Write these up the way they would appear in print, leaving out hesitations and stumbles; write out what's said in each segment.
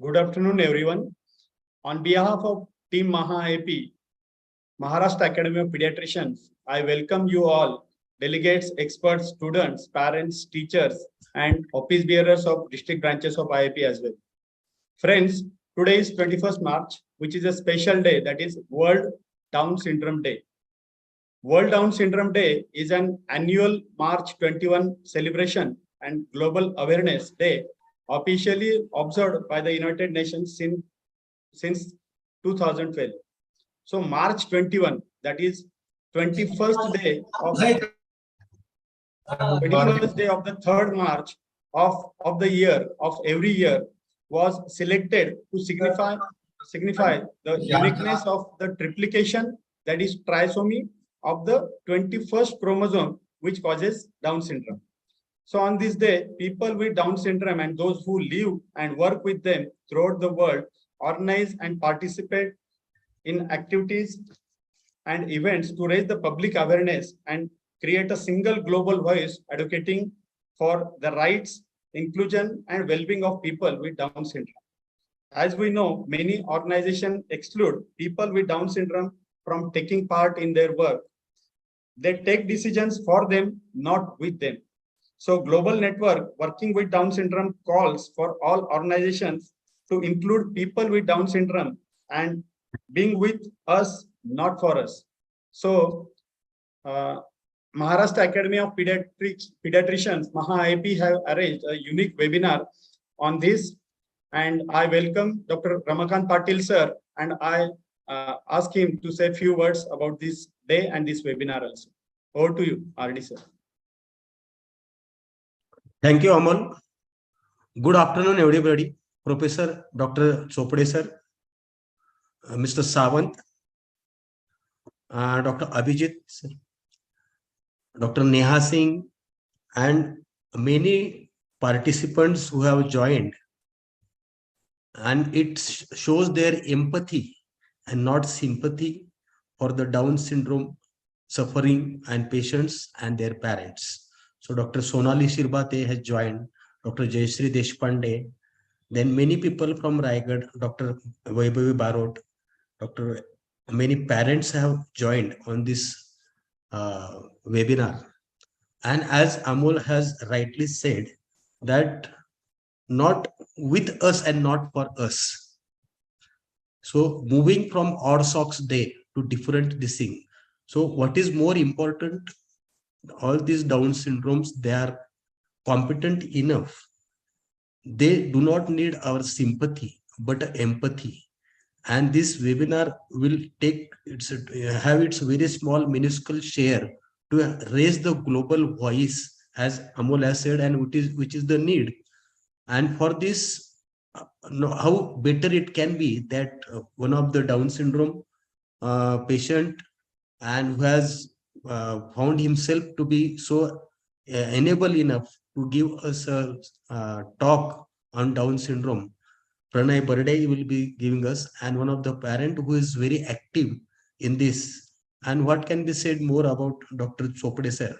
Good afternoon, everyone. On behalf of Team Maha-AP, Maharashtra Academy of Pediatricians, I welcome you all, delegates, experts, students, parents, teachers, and office bearers of district branches of IAP as well. Friends, today is 21st March, which is a special day, that is World Down Syndrome Day. World Down Syndrome Day is an annual March 21 celebration and global awareness day officially observed by the United Nations since 2012. So March 21, that is 21st day of 21st day of the third March of the year of every year was selected to signify the uniqueness of the triplication, that is trisomy of the 21st chromosome, which causes Down syndrome. So on this day, people with Down syndrome and those who live and work with them throughout the world organize and participate in activities and events to raise the public awareness and create a single global voice advocating for the rights, inclusion, and well-being of people with Down syndrome. As we know, many organizations exclude people with Down syndrome from taking part in their work. They take decisions for them, not with them. So Global Network working with Down syndrome calls for all organizations to include people with Down syndrome and being with us, not for us. So Maharashtra Academy of Pediatricians, Maha-AP, have arranged a unique webinar on this. And I welcome Dr. Ramakant Patel, sir, and I ask him to say a few words about this day and this webinar also. Over to you, RD, sir. Thank you, Amal. Good afternoon, everybody. Professor Dr. Chopra, sir, Mr. Sawant, Dr. Abhijit, sir, Dr. Neha Singh, and many participants who have joined. And it shows their empathy and not sympathy for the Down syndrome suffering and patients and their parents. So Dr. Sonali Shirbate has joined, Dr. Jayashree Deshpande, then many people from Raigad, Dr. Vaibhavi Barot, many parents have joined on this webinar. And as Amol has rightly said, that not with us and not for us. So moving from odd socks day to different this thing. So what is more important? All these Down syndromes, they are competent enough. They do not need our sympathy, but empathy. And this webinar will have its very small minuscule share to raise the global voice, as Amol has said, and which is the need. And for this, how better it can be that one of the Down syndrome patient and who has found himself to be so enable enough to give us a talk on Down syndrome. Pranay Berde will be giving us, and one of the parent who is very active in this. And what can be said more about Dr. Chopra, sir?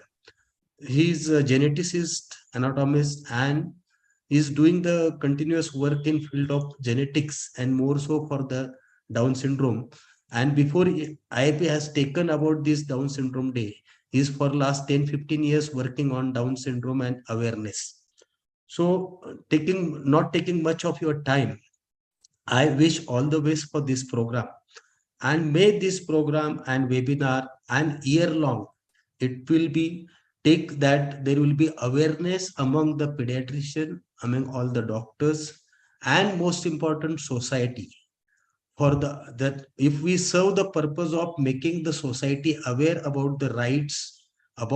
He is a geneticist, anatomist, and is doing the continuous work in field of genetics and more so for the Down syndrome. And before IAP has taken about this Down syndrome day, is for last 10-15 years working on Down syndrome and awareness. So not taking much of your time, I wish all the best for this program. And may this program and webinar and year long, it will be take that there will be awareness among the pediatrician, among all the doctors, and most important, society. For that if we serve the purpose of making the society aware about the rights of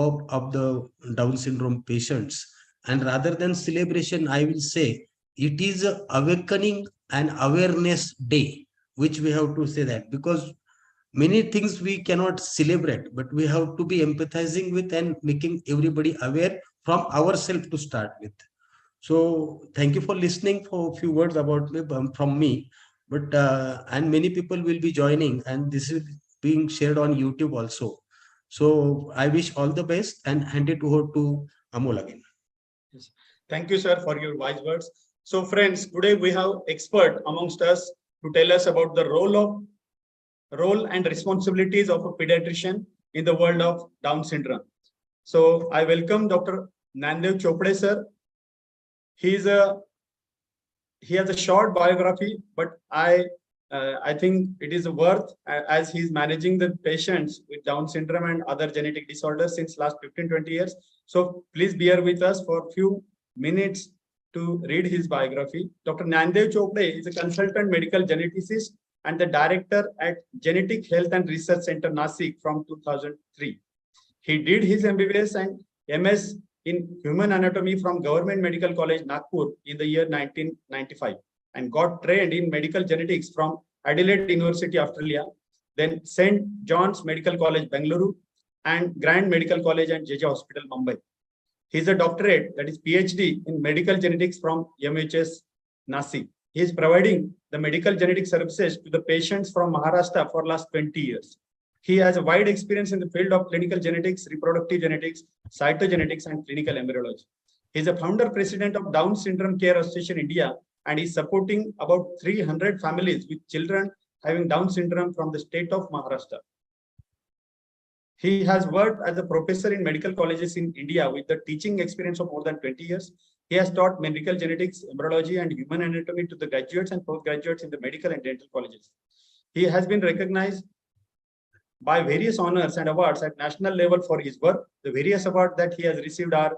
the Down syndrome patients, and rather than celebration, I will say it is a awakening and awareness day, which we have to say that, because many things we cannot celebrate, but we have to be empathizing with and making everybody aware from ourselves to start with. So thank you for listening for a few words about me from me. But and many people will be joining, and this is being shared on YouTube also. So I wish all the best and hand it over to Amol again. Yes. Thank you, sir, for your wise words. So friends, today we have expert amongst us to tell us about the role and responsibilities of a pediatrician in the world of Down syndrome. So I welcome Dr. Nandya Chopra sir. He has a short biography, but I think it is worth as he's managing the patients with Down syndrome and other genetic disorders since last 15-20 years. So please bear with us for a few minutes to read his biography. Dr. Nandya Chopra is a consultant medical geneticist and the director at Genetic Health and Research Center, Nasik from 2003. He did his MBBS and MS in Human Anatomy from Government Medical College, Nagpur in the year 1995 and got trained in medical genetics from Adelaide University, Australia, then St. John's Medical College, Bengaluru, and Grand Medical College and JJ Hospital, Mumbai. He is a doctorate, that is PhD, in medical genetics from MHS, Nasik. He is providing the medical genetic services to the patients from Maharashtra for last 20 years. He has a wide experience in the field of clinical genetics, reproductive genetics, cytogenetics, and clinical embryology. He is a founder president of Down Syndrome Care Association India and is supporting about 300 families with children having Down syndrome from the state of Maharashtra. He has worked as a professor in medical colleges in India with the teaching experience of more than 20 years. He has taught medical genetics, embryology, and human anatomy to the graduates and postgraduates in the medical and dental colleges. He has been recognized by various honors and awards at national level for his work. The various awards that he has received are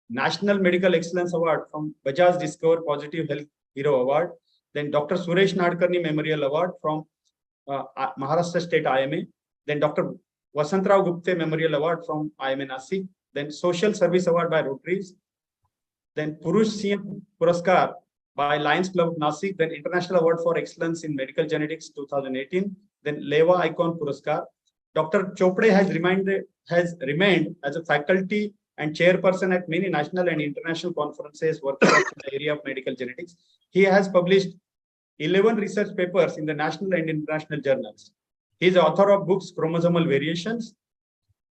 National Medical Excellence Award from Bajaj Discover Positive Health Hero Award, then Dr. Suresh Nadkarni Memorial Award from Maharashtra State IMA, then Dr. Vasantrao Gupte Memorial Award from IMA Nasik, then Social Service Award by Rotaries, then Purush Singh Puraskar by Lions Club of Nasik, then International Award for Excellence in Medical Genetics 2018, then Leva Icon Puraskar. Dr. Chopra has remained as a faculty and chairperson at many national and international conferences working in the area of medical genetics. He has published 11 research papers in the national and international journals. He is author of books Chromosomal Variations,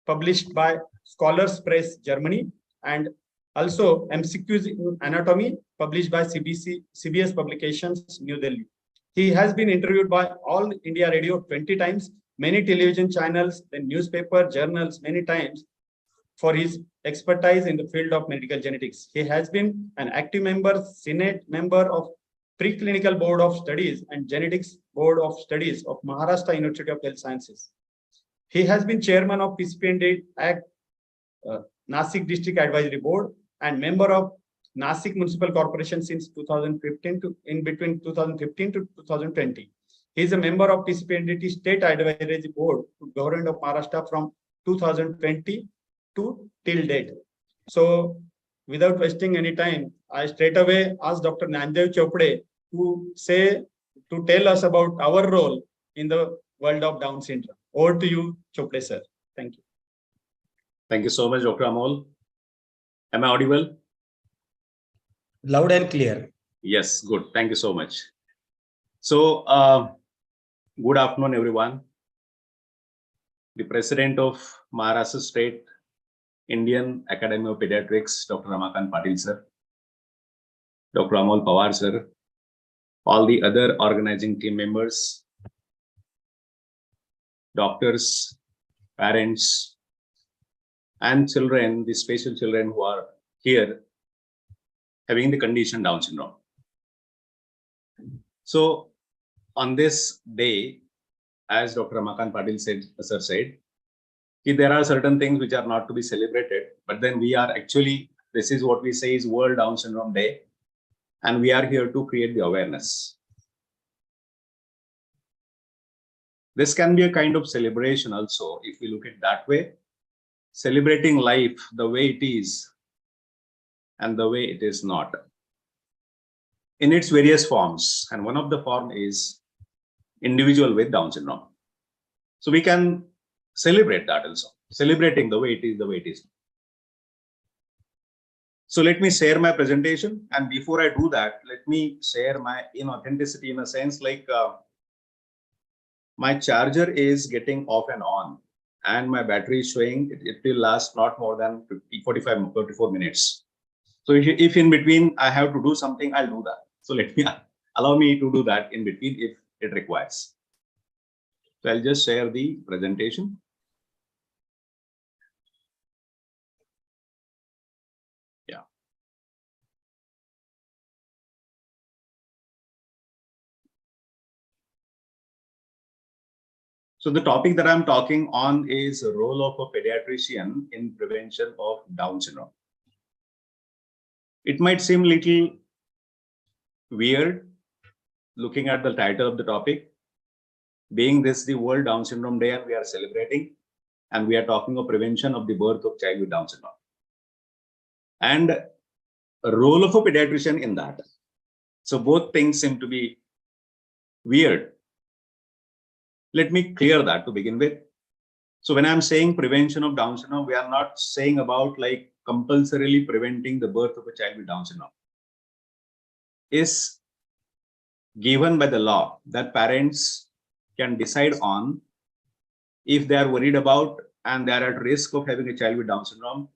published by Scholars Press, Germany, and also MCQs in Anatomy, published by CBS Publications, New Delhi. He has been interviewed by All India Radio 20 times, many television channels, then newspaper, journals, many times for his expertise in the field of medical genetics. He has been an active member, Senate member of Preclinical Board of Studies and Genetics Board of Studies of Maharashtra University of Health Sciences. He has been chairman of PCPND Act Nasik District Advisory Board and member of Nasik Municipal Corporation since 2015 in between 2015 to 2020. He is a member of PCPND State Advisory Board to Government of Maharashtra from 2020 to till date. So without wasting any time, I straight away ask Dr. Nandya Chopra to tell us about our role in the world of Down syndrome. Over to you, Chopra sir. Thank you. Thank you so much, Dr. Amol. Am I audible? Loud and clear. Yes, good. Thank you so much. So, good afternoon, everyone. The President of Maharashtra State Indian Academy of Pediatrics, Dr. Ramakant Patel sir, Dr. Amol Pawar sir, all the other organizing team members, doctors, parents, and children, the special children who are here having the condition Down syndrome. So on this day, as Dr. Ramakant Patel said, there are certain things which are not to be celebrated, but then we are actually, this is what we say is World Down Syndrome Day, and we are here to create the awareness. This can be a kind of celebration also, if we look at that way, celebrating life the way it is and the way it is not, in its various forms. And one of the form is individual with Down syndrome. So we can celebrate that also, celebrating the way it is, the way it is. So let me share my presentation. And before I do that, let me share my inauthenticity in a sense like my charger is getting off and on and my battery is showing it will last not more than 44 minutes. So if in between I have to do something, I'll do that. So allow me to do that in between if it requires. So I'll just share the presentation. Yeah. So the topic that I'm talking on is the role of a pediatrician in prevention of Down syndrome. It might seem a little weird looking at the title of the topic, being this the World Down Syndrome Day and we are celebrating, and we are talking of prevention of the birth of child with Down syndrome. And a role of a pediatrician in that. So both things seem to be weird. Let me clear that to begin with. So when I'm saying prevention of Down syndrome, we are not saying about like compulsorily preventing the birth of a child with Down syndrome. Is given by the law that parents can decide on if they are worried about and they are at risk of having a child with Down syndrome.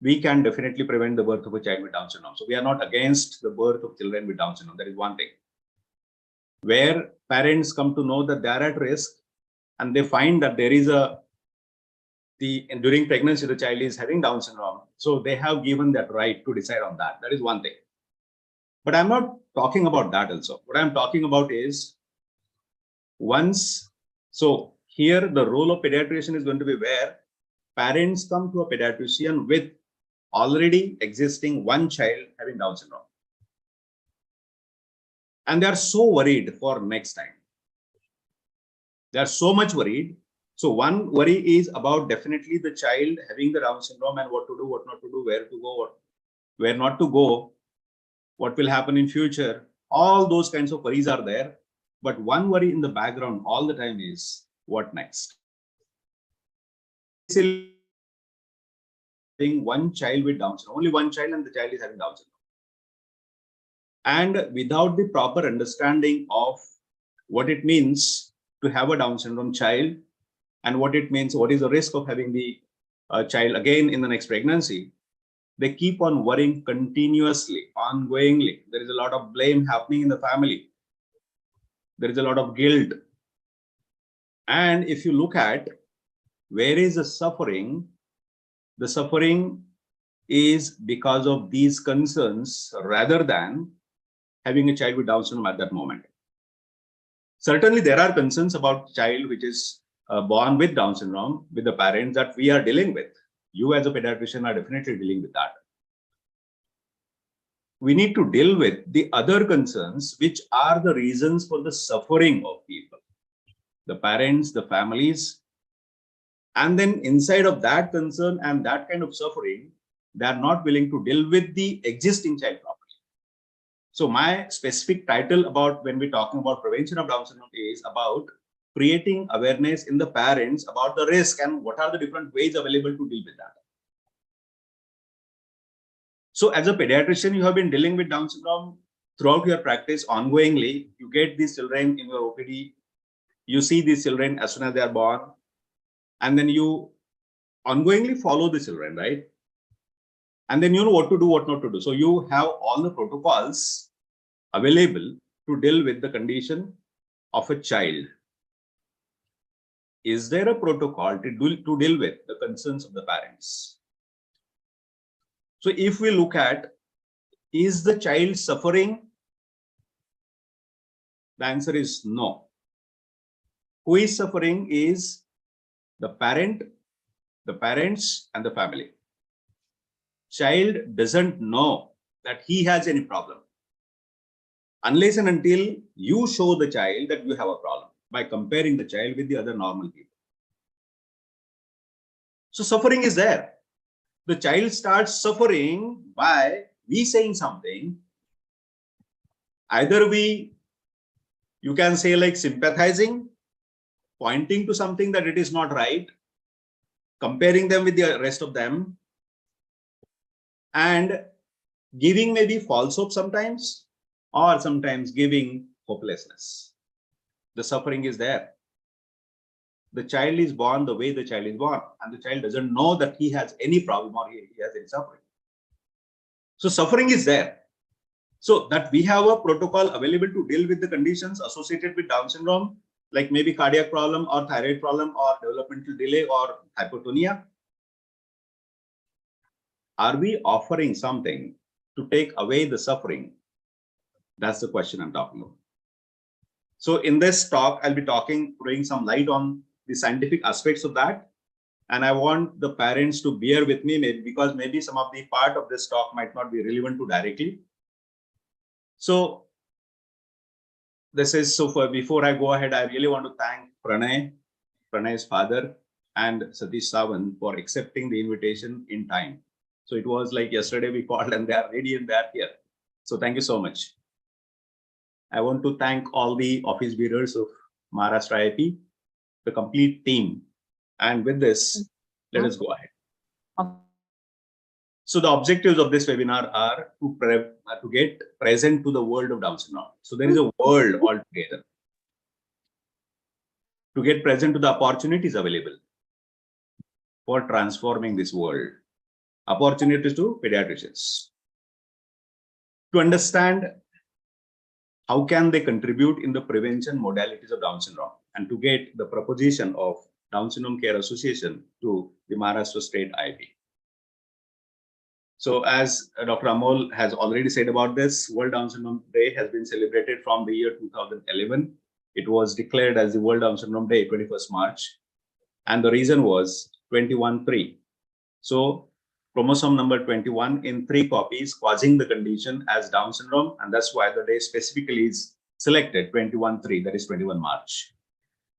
We can definitely prevent the birth of a child with Down syndrome. So we are not against the birth of children with Down syndrome. That is one thing. Where parents come to know that they are at risk and they find that there is during pregnancy, the child is having Down syndrome. So they have given that right to decide on that. That is one thing. But I'm not talking about that also. What I'm talking about is so here the role of pediatrician is going to be where parents come to a pediatrician with already existing one child having Down syndrome. And they are so worried for next time. They are so much worried. So one worry is about definitely the child having the Down syndrome and what to do, what not to do, where to go, where not to go, what will happen in future. All those kinds of worries are there. But one worry in the background all the time is what next? Having one child with Down syndrome, only one child, and the child is having Down syndrome. And without the proper understanding of what it means to have a Down syndrome child and what it means, what is the risk of having the child again in the next pregnancy, they keep on worrying continuously, ongoingly. There is a lot of blame happening in the family. There is a lot of guilt. And if you look at where is the suffering is because of these concerns rather than having a child with Down syndrome at that moment. Certainly, there are concerns about child which is born with Down syndrome with the parents that we are dealing with. You as a pediatrician are definitely dealing with that. We need to deal with the other concerns which are the reasons for the suffering of people, the parents, the families. And then inside of that concern and that kind of suffering, they are not willing to deal with the existing child properly. So my specific title about when we're talking about prevention of Down syndrome is about creating awareness in the parents about the risk and what are the different ways available to deal with that. So as a pediatrician, you have been dealing with Down syndrome throughout your practice ongoingly. You get these children in your OPD. You see these children as soon as they are born. And then you ongoingly follow the children, right? And then you know what to do, what not to do. So you have all the protocols available to deal with the condition of a child. Is there a protocol to deal with the concerns of the parents? So if we look at, is the child suffering? The answer is no. Who is suffering is the parent, the parents, and the family. Child doesn't know that he has any problem unless and until you show the child that you have a problem by comparing the child with the other normal people. So suffering is there. The child starts suffering by we saying something. Either you can say like sympathizing, pointing to something that it is not right, comparing them with the rest of them, and giving maybe false hope sometimes, or sometimes giving hopelessness. The suffering is there. The child is born the way the child is born, and the child doesn't know that he has any problem or he has any suffering. So suffering is there. So that we have a protocol available to deal with the conditions associated with Down syndrome, like maybe cardiac problem or thyroid problem or developmental delay or hypotonia. Are we offering something to take away the suffering? That's the question I'm talking about. So in this talk, I'll be throwing some light on the scientific aspects of that. And I want the parents to bear with me, because maybe some of the part of this talk might not be relevant to directly. So this is, before I go ahead, I really want to thank Pranay's father, and Satish Sawant for accepting the invitation in time. So it was like yesterday we called and they are ready and they are here. So thank you so much. I want to thank all the office bearers of Maharashtra IP, the complete team. And with this, let us go ahead. So the objectives of this webinar are to get present to the world of Down syndrome. So there is a world altogether. To get present to the opportunities available for transforming this world. Opportunities to pediatricians. To understand how can they contribute in the prevention modalities of Down syndrome, and to get the proposition of Down Syndrome Care Association to the Maharashtra State IP. So as Dr. Amol has already said about this, World Down Syndrome Day has been celebrated from the year 2011. It was declared as the World Down Syndrome Day, 21st March. And the reason was 21-3. So chromosome number 21 in 3 copies causing the condition as Down syndrome. And that's why the day specifically is selected 21-3, that is 21 March.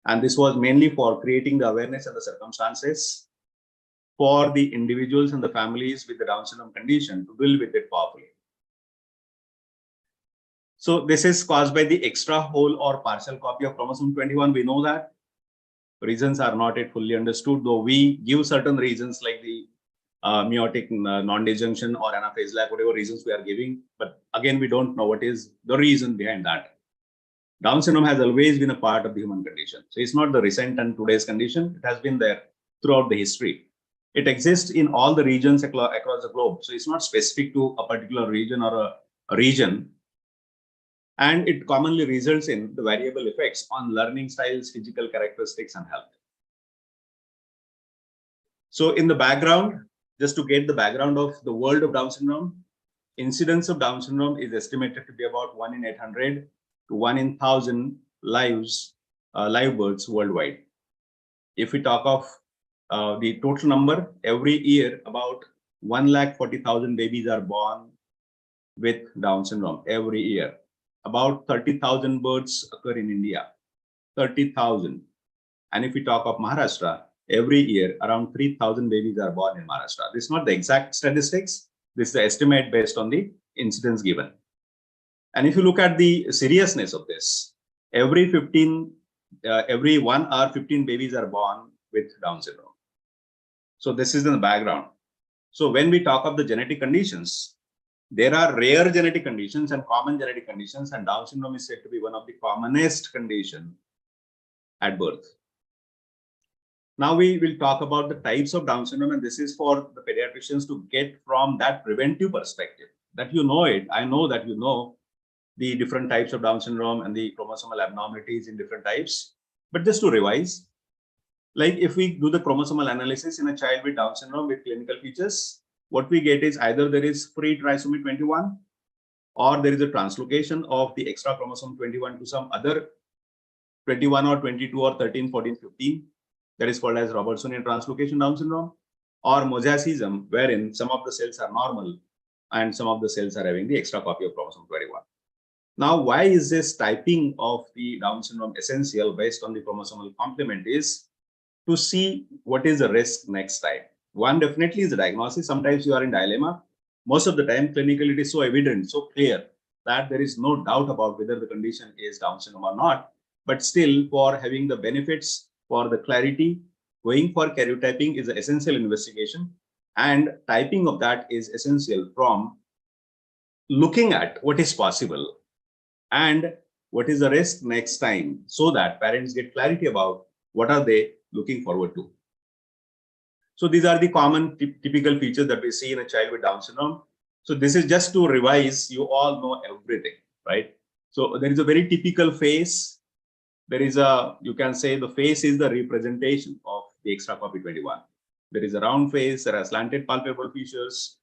And this was mainly for creating the awareness and the circumstances for the individuals and the families with the Down syndrome condition to deal with it powerfully. So this is caused by the extra whole or partial copy of chromosome 21. We know that reasons are not yet fully understood, though we give certain reasons like the meiotic non-disjunction or anaphase lack, whatever reasons we are giving. But again, we don't know what is the reason behind that. Down syndrome has always been a part of the human condition. So it's not the recent and today's condition. It has been there throughout the history. It exists in all the regions across the globe. So it's not specific to a particular region or a region. And it commonly results in the variable effects on learning styles, physical characteristics, and health. So in the background, just to get the background of the world of Down syndrome, incidence of Down syndrome is estimated to be about 1 in 800 to 1 in 1,000 live births worldwide. If we talk of the total number, every year about 140,000 babies are born with Down syndrome every year. About 30,000 births occur in India, 30,000. And if we talk of Maharashtra, every year around 3,000 babies are born in Maharashtra. This is not the exact statistics. This is the estimate based on the incidence given. And if you look at the seriousness of this, every 1 or 15 babies are born with Down syndrome. So this is in the background. So when we talk of the genetic conditions, there are rare genetic conditions and common genetic conditions, and Down syndrome is said to be one of the commonest conditions at birth. Now we will talk about the types of Down syndrome, and this is for the pediatricians to get from that preventive perspective, that you know it. I know that you know the different types of Down syndrome and the chromosomal abnormalities in different types. But just to revise, like if we do the chromosomal analysis in a child with Down syndrome with clinical features, what we get is either there is free trisomy 21 or there is a translocation of the extra chromosome 21 to some other 21 or 22 or 13, 14, 15. That is called as Robertsonian translocation Down syndrome, or mosaicism, wherein some of the cells are normal and some of the cells are having the extra copy of chromosome 21. Now, why is this typing of the Down syndrome essential based on the chromosomal complement is to see what is the risk next time. One definitely is the diagnosis. Sometimes you are in dilemma. Most of the time, clinically, it is so evident, so clear that there is no doubt about whether the condition is Down syndrome or not. But still, for having the benefits, for the clarity, going for karyotyping is an essential investigation, and typing of that is essential from looking at what is possible and what is the risk next time, so that parents get clarity about what are they looking forward to. So these are the common typical features that we see in a child with Down syndrome. So this is just to revise, you all know everything, right? So there is a very typical face. There is a, you can say the face is the representation of the extra copy 21. There is a round face, there are slanted palpebral features,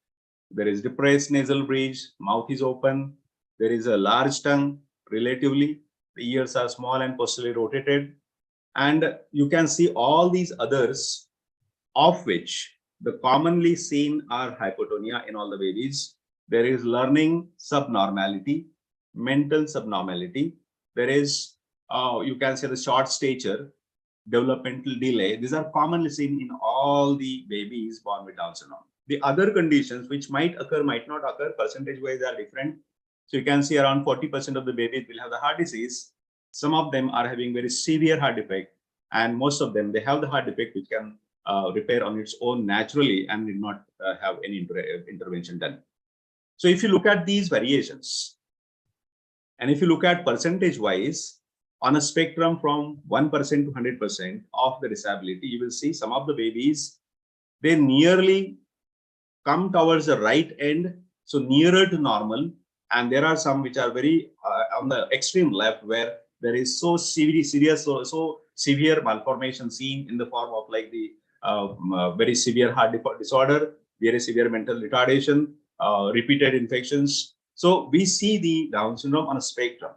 there is depressed nasal bridge, mouth is open, there is a large tongue relatively, the ears are small and posteriorly rotated, and you can see all these others, of which the commonly seen are hypotonia in all the babies. There is learning subnormality, mental subnormality. There is, you can say the short stature, developmental delay. These are commonly seen in all the babies born with Down syndrome. The other conditions which might occur, might not occur, percentage-wise are different. So you can see around 40% of the babies will have the heart disease. Some of them are having very severe heart defect, and most of them, they have the heart defect which can repair on its own naturally and did not have any intervention done. So if you look at these variations, and if you look at percentage-wise, on a spectrum from 1% to 100% of the disability, you will see some of the babies, they nearly come towards the right end, so nearer to normal. And there are some which are very on the extreme left, where there is so serious, so severe malformation seen in the form of like the very severe heart disorder, very severe mental retardation, repeated infections. So we see the Down syndrome on a spectrum.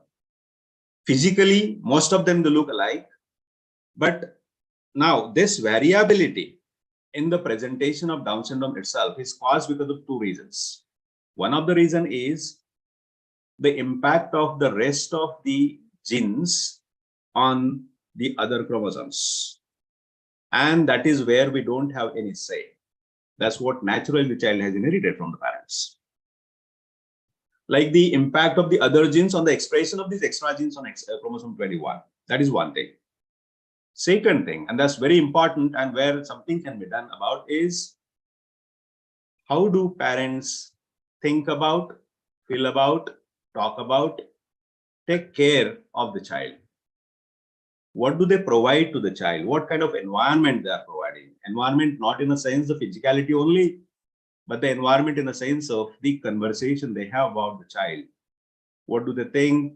Physically, most of them, they look alike, but now this variability in the presentation of Down syndrome itself is caused because of two reasons. One of the reason is the impact of the rest of the genes on the other chromosomes. And that is where we don't have any say. That's what naturally the child has inherited from the parents. Like the impact of the other genes on the expression of these extra genes on chromosome 21. That is one thing. Second thing, and that's very important and where something can be done about, is how do parents think about, feel about, talk about, take care of the child? What do they provide to the child? What kind of environment they are providing? Environment not in the sense of physicality only, but the environment in the sense of the conversation they have about the child. What do they think?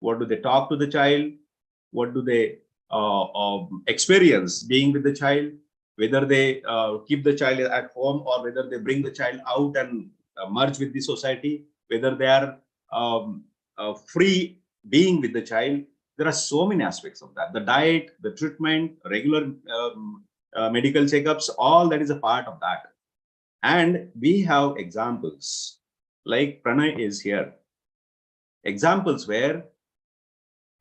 What do they talk to the child? What do they experience being with the child? Whether they keep the child at home or whether they bring the child out and merge with the society, whether they are free being with the child. There are so many aspects of that. The diet, the treatment, regular medical checkups, all that is a part of that. And we have examples, like Pranay is here. Examples where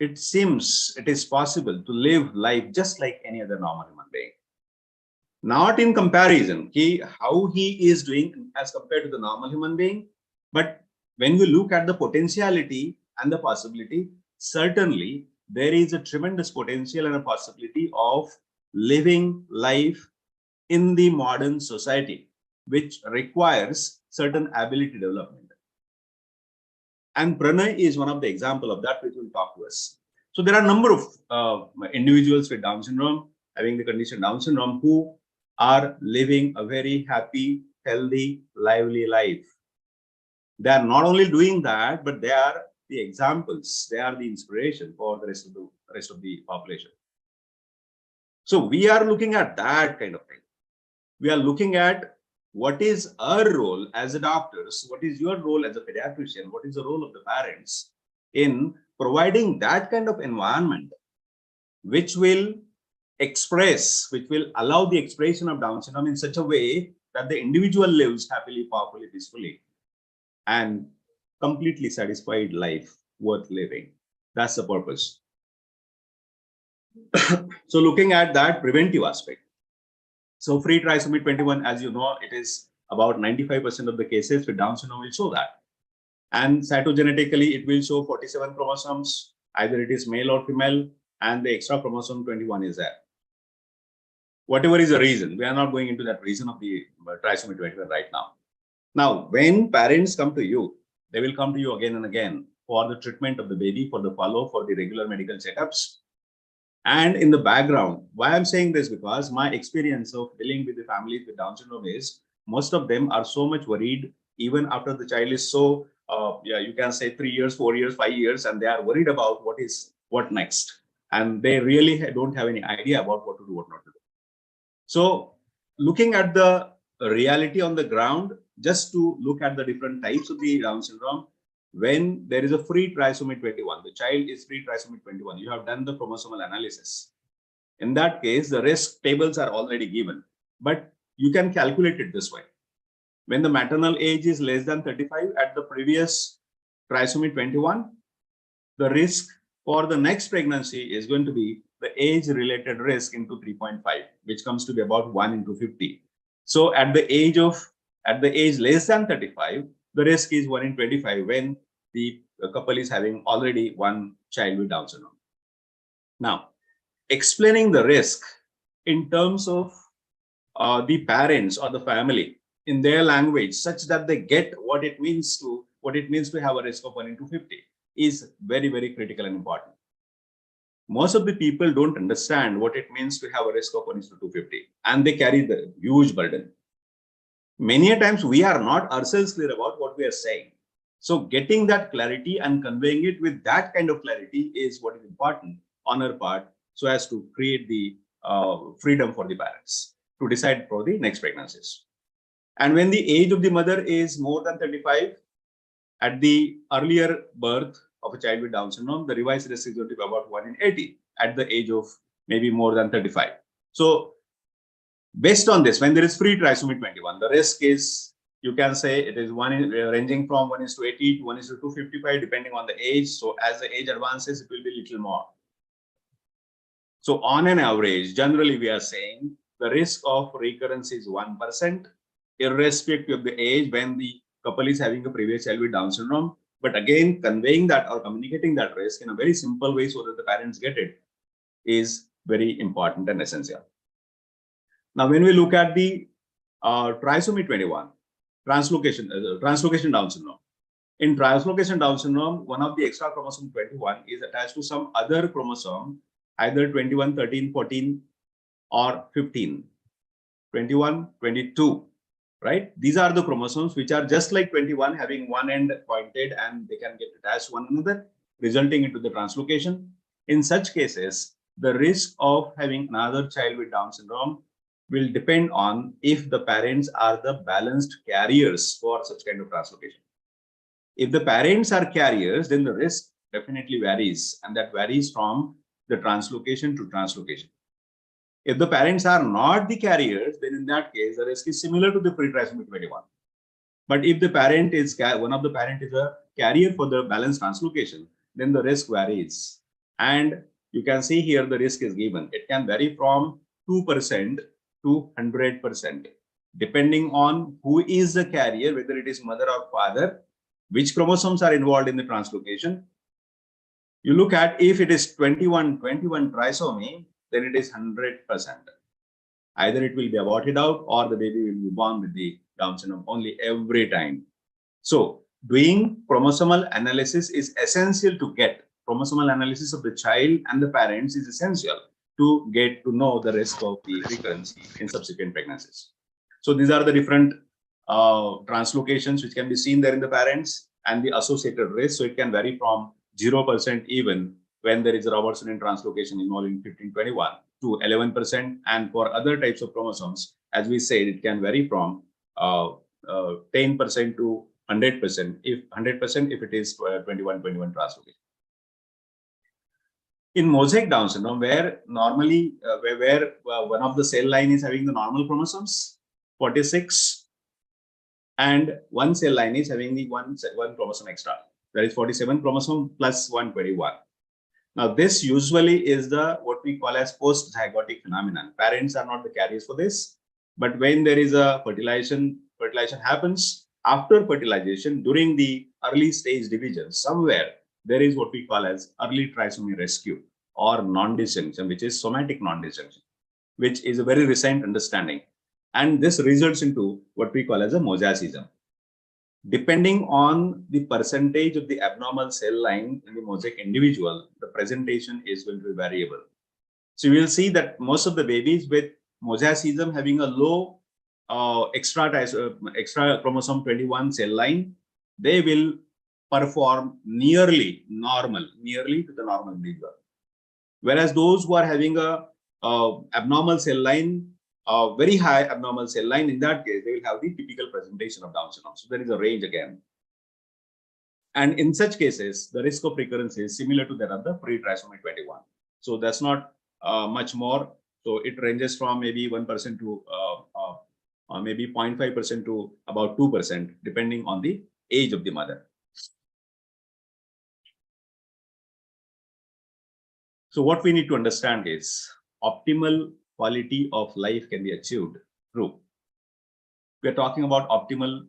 it seems it is possible to live life just like any other normal human being. Not in comparison, how he is doing as compared to the normal human being, but when we look at the potentiality and the possibility, certainly there is a tremendous potential and a possibility of living life in the modern society, which requires certain ability development. And Pranay is one of the example of that, which will talk to us. So there are a number of individuals with Down syndrome, having the condition Down syndrome, who are living a very happy, healthy, lively life. They are not only doing that, but they are the examples. They are the inspiration for the rest of the population. So we are looking at that kind of thing. We are looking at what is our role as a doctors, what is your role as a pediatrician, what is the role of the parents in providing that kind of environment which will express, which will allow the expression of Down syndrome in such a way that the individual lives happily, powerfully, peacefully, and completely satisfied life worth living. That's the purpose. So looking at that preventive aspect. So free trisomy 21, as you know, it is about 95% of the cases with Down syndrome will show that. And cytogenetically, it will show 47 chromosomes, either it is male or female, and the extra chromosome 21 is there. Whatever is the reason, we are not going into that reason of the trisomy 21 right now. Now, when parents come to you, they will come to you again and again for the treatment of the baby, for the follow, for the regular medical checkups. And in the background, why I'm saying this, because my experience of dealing with the families with Down syndrome is most of them are so much worried even after the child is so, you can say 3 years, 4 years, 5 years, and they are worried about what next. And they really don't have any idea about what to do, what not to do. So looking at the reality on the ground, just to look at the different types of the Down syndrome, when there is a free trisomy 21, the child is free trisomy 21, you have done the chromosomal analysis. In that case, the risk tables are already given, but you can calculate it this way. When the maternal age is less than 35 at the previous trisomy 21, the risk for the next pregnancy is going to be the age-related risk into 3.5, which comes to be about 1 into 50. So at the age less than 35, the risk is 1 in 25 when the couple is having already one child with Down syndrome. Now, explaining the risk in terms of the parents or the family in their language, such that they get what it means to have a risk of 1 into 50 is very, very critical and important. Most of the people don't understand what it means to have a risk of 1 into 250, and they carry the huge burden. Many a times we are not ourselves clear about what we are saying. So getting that clarity and conveying it with that kind of clarity is what is important on our part, so as to create the freedom for the parents to decide for the next pregnancies. And when the age of the mother is more than 35, at the earlier birth of a child with Down syndrome, the revised risk is going to be about 1 in 80 at the age of maybe more than 35. So based on this, when there is free trisomy 21, the risk is, you can say it is ranging from 1 is to 80 to 1 is to 255, depending on the age. So as the age advances, it will be little more. So on an average, generally we are saying the risk of recurrence is 1%, irrespective of the age when the couple is having a previous child with Down syndrome. But again, conveying that or communicating that risk in a very simple way so that the parents get it is very important and essential. Now, when we look at the trisomy 21, translocation Down syndrome. In translocation Down syndrome, one of the extra chromosome 21 is attached to some other chromosome, either 21, 13, 14, or 15, 21, 22. Right? These are the chromosomes which are just like 21, having one end pointed, and they can get attached to one another, resulting into the translocation. In such cases, the risk of having another child with Down syndrome will depend on if the parents are the balanced carriers for such kind of translocation. If the parents are carriers, then the risk definitely varies, and that varies from the translocation to translocation. If the parents are not the carriers, then in that case, the risk is similar to the free trisomy 21. But if the parent is, one of the parent is a carrier for the balanced translocation, then the risk varies. And you can see here the risk is given. It can vary from 2% to 100%, depending on who is the carrier, whether it is mother or father, which chromosomes are involved in the translocation. You look at if it is 21 trisomy, then it is 100%. Either it will be aborted out or the baby will be born with the Down syndrome only every time. So doing chromosomal analysis is essential to get. Chromosomal analysis of the child and the parents is essential to get to know the risk of the recurrence in subsequent pregnancies. So these are the different translocations which can be seen there in the parents and the associated risk. So it can vary from 0% even when there is a Robertson translocation involving 1521 to 11%. And for other types of chromosomes, as we said, it can vary from 10% to 100%, if 100% if it is 21 translocation. In mosaic Down syndrome, where normally where one of the cell line is having the normal chromosomes 46, and one cell line is having the one chromosome extra, that is 47 chromosome plus 121. Now, this usually is the what we call as post-zygotic phenomenon. Parents are not the carriers for this, but when there is a fertilization happens after fertilization during the early stage division, somewhere there is what we call as early trisomy rescue or non-disjunction, which is somatic non-disjunction, which is a very recent understanding, and this results into what we call as a mosaicism. Depending on the percentage of the abnormal cell line in the mosaic individual, the presentation is going to be variable. So you will see that most of the babies with mosaicism having a low extra chromosome 21 cell line, they will perform nearly to the normal individual. Whereas those who are having a abnormal cell line, very high abnormal cell line, in that case, they will have the typical presentation of Down syndrome. So there is a range again. And in such cases, the risk of recurrence is similar to that of the pre-trisomy 21. So that's not much more. So it ranges from maybe 1% to maybe 0.5% to about 2%, depending on the age of the mother. So what we need to understand is optimal quality of life can be achieved through. We are talking about optimal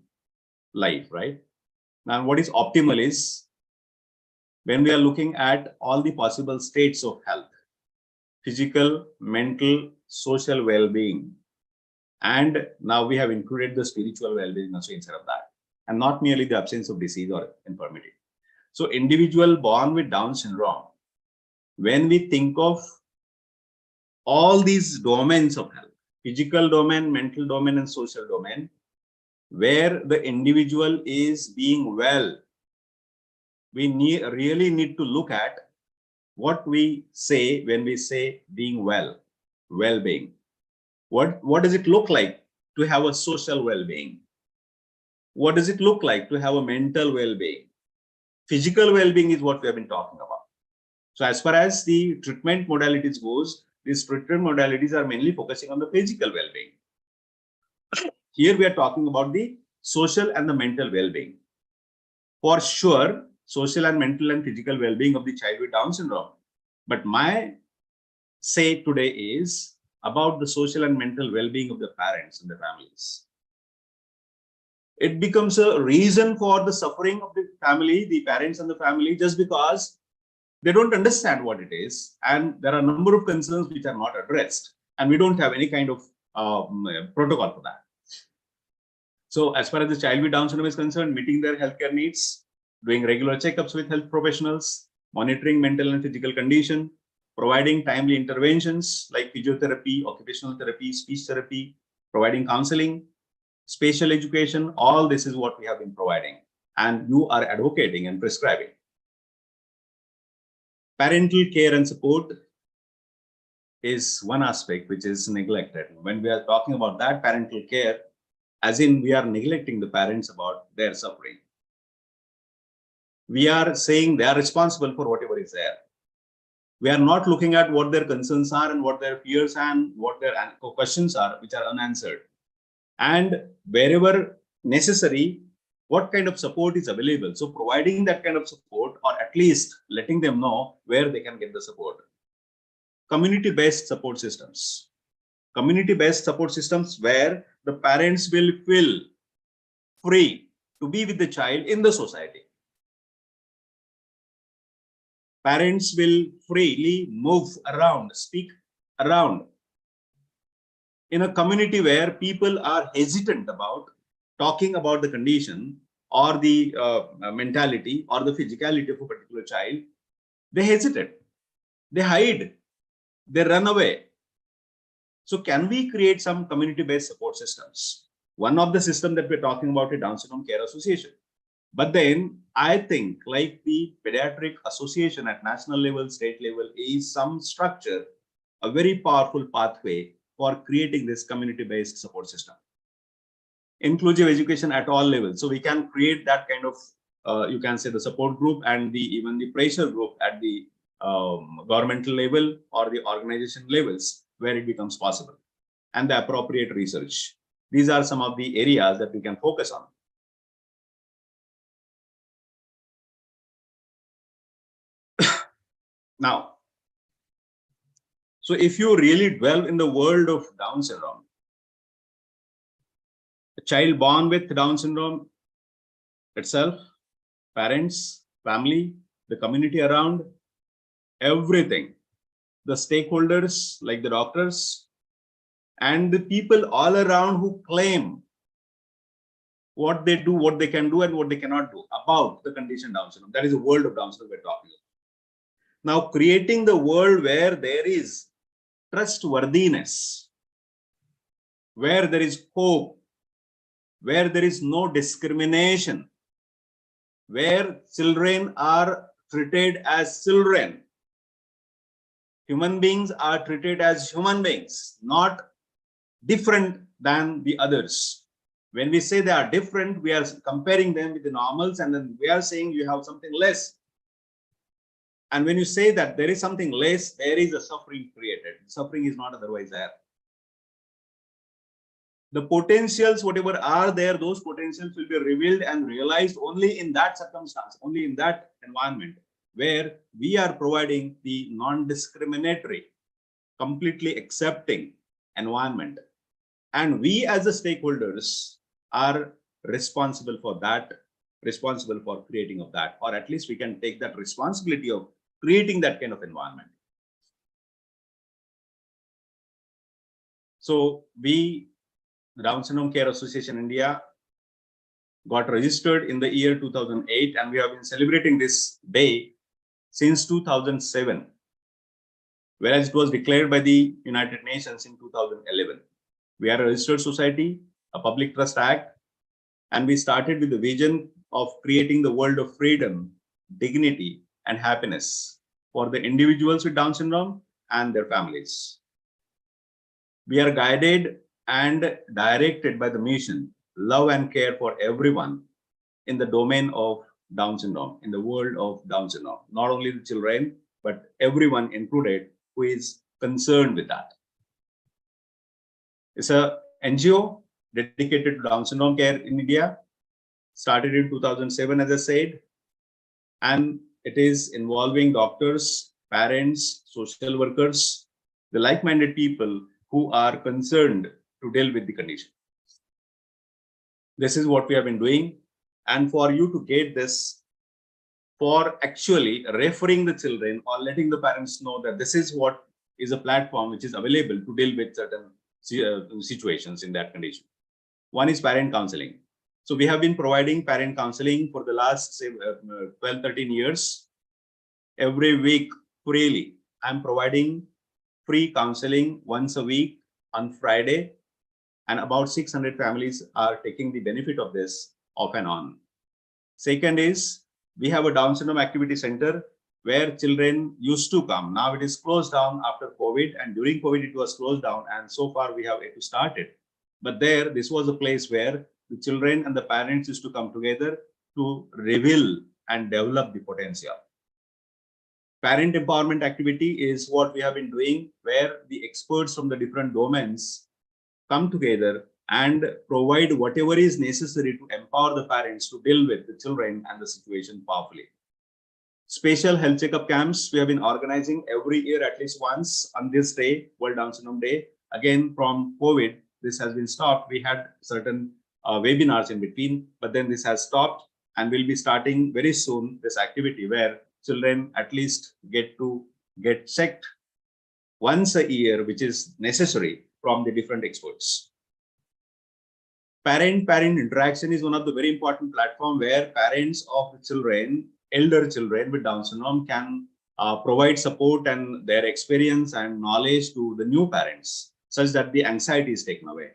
life, right? Now, what is optimal is when we are looking at all the possible states of health, physical, mental, social well-being, and now we have included the spiritual well-being also inside of that, and not merely the absence of disease or infirmity. So individual born with Down syndrome, when we think of all these domains of health, physical domain, mental domain, and social domain, where the individual is being well, we really need to look at what we say when we say being well, well-being. What does it look like to have a social well-being? What does it look like to have a mental well-being? Physical well-being is what we have been talking about. So as far as the treatment modalities goes, these treatment modalities are mainly focusing on the physical well-being. Here we are talking about the social and the mental well-being. For sure, social and mental and physical well-being of the child with Down syndrome. But my say today is about the social and mental well-being of the parents and the families. It becomes a reason for the suffering of the family, the parents and the family, just because they don't understand what it is. And there are a number of concerns which are not addressed. And we don't have any kind of protocol for that. So as far as the child with Down syndrome is concerned, meeting their healthcare needs, doing regular checkups with health professionals, monitoring mental and physical condition, providing timely interventions like physiotherapy, occupational therapy, speech therapy, providing counseling, spatial education, all this is what we have been providing. And you are advocating and prescribing. Parental care and support is one aspect which is neglected. When we are talking about that parental care, as in we are neglecting the parents about their suffering. We are saying they are responsible for whatever is there. We are not looking at what their concerns are and what their fears and what their questions are, which are unanswered. And wherever necessary, what kind of support is available. So providing that kind of support, or at least letting them know where they can get the support. Community-based support systems. Community-based support systems where the parents will feel free to be with the child in the society. Parents will freely move around, speak around. In a community where people are hesitant about talking about the condition or the mentality or the physicality of a particular child, they hesitate, they hide, they run away. So can we create some community-based support systems? One of the systems that we're talking about is Down Syndrome Care Association. But then I think like the Pediatric Association at national level, state level is some structure, a very powerful pathway for creating this community-based support system. Inclusive education at all levels. So we can create that kind of, you can say the support group and even the pressure group at the governmental level or the organization levels where it becomes possible, and the appropriate research. These are some of the areas that we can focus on. Now, so if you really dwell in the world of Down syndrome, a child born with Down syndrome itself, parents, family, the community around, everything, the stakeholders like the doctors and the people all around who claim what they do, what they can do and what they cannot do about the condition Down syndrome. That is the world of Down syndrome we're talking about. Now, creating the world where there is trustworthiness where there is hope, where there is no discrimination, where children are treated as children. Human beings are treated as human beings, not different than the others. When we say they are different, we are comparing them with the normals, and then we are saying you have something less. And when you say that there is something less, there is a suffering created. Suffering is not otherwise there. The potentials, whatever are there, those potentials will be revealed and realized only in that circumstance, only in that environment where we are providing the non-discriminatory, completely accepting environment. And we as the stakeholders are responsible for that, responsible for creating of that, or at least we can take that responsibility of creating that kind of environment. So we, the Down Syndrome Care Association India, got registered in the year 2008, and we have been celebrating this day since 2007, whereas it was declared by the United Nations in 2011. We are a registered society, a public trust act, and we started with the vision of creating the world of freedom, dignity, and happiness for the individuals with Down syndrome and their families. We are guided and directed by the mission, love and care for everyone in the domain of Down syndrome, in the world of Down syndrome, not only the children, but everyone included who is concerned with that. It's a NGO dedicated to Down syndrome care in India, started in 2007, as I said, and it is involving doctors, parents, social workers, the like-minded people who are concerned to deal with the condition. This is what we have been doing. And for you to get this, for actually referring the children or letting the parents know that this is what is a platform which is available to deal with certain situations in that condition. One is parent counseling. So we have been providing parent counseling for the last 12, 13 years. Every week, freely, I'm providing free counseling once a week on Friday, and about 600 families are taking the benefit of this off and on. Second is, we have a Down syndrome activity center where children used to come. Now it is closed down after COVID, and during COVID it was closed down, and so far we have yet to start it. But there, this was a place where the children and the parents used to come together to reveal and develop the potential. Parent empowerment activity is what we have been doing, where the experts from the different domains come together and provide whatever is necessary to empower the parents to deal with the children and the situation powerfully. Special health checkup camps we have been organizing every year at least once on this day, World Down Syndrome Day. Again, from COVID, this has been stopped. We had certain webinars in between, but then this has stopped, and we'll be starting very soon this activity where children at least get checked once a year, which is necessary from the different experts. Parent-parent interaction is one of the very important platform where parents of the children, elder children with Down syndrome can provide support and their experience and knowledge to the new parents, such that the anxiety is taken away.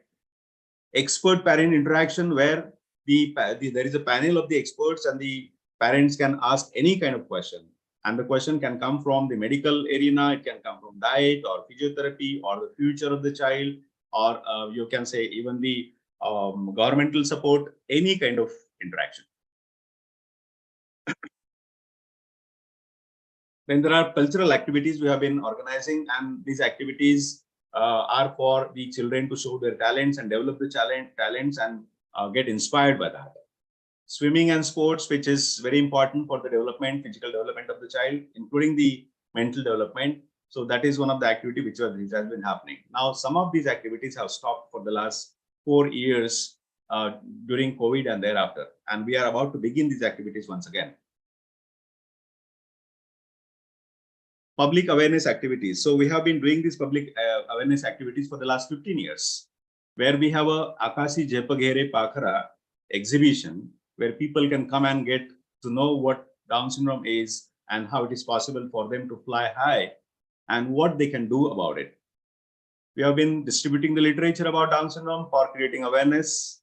Expert parent interaction where there is a panel of the experts and the parents can ask any kind of question. And the question can come from the medical arena, it can come from diet or physiotherapy or the future of the child, or you can say even the governmental support, any kind of interaction. Then there are cultural activities we have been organizing, and these activities are for the children to show their talents and develop the talents and get inspired by that. Swimming and sports, which is very important for the development, physical development of the child, including the mental development. So that is one of the activities which has been happening. Now, some of these activities have stopped for the last 4 years during COVID and thereafter, and we are about to begin these activities once again. Public awareness activities. So we have been doing these public awareness activities for the last 15 years, where we have a Akasi Jepaghere Pakhara exhibition, where people can come and get to know what Down syndrome is and how it is possible for them to fly high and what they can do about it. We have been distributing the literature about Down syndrome for creating awareness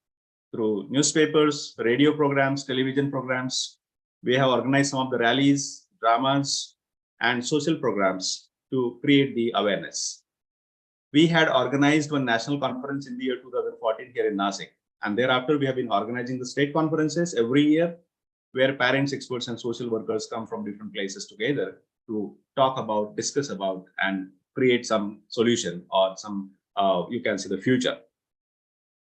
through newspapers, radio programs, television programs. We have organized some of the rallies, dramas, and social programs to create the awareness. We had organized one national conference in the year 2014 here in Nashik. And thereafter, we have been organizing the state conferences every year, where parents, experts, and social workers come from different places together to talk about, discuss about, and create some solution or some, you can see the future.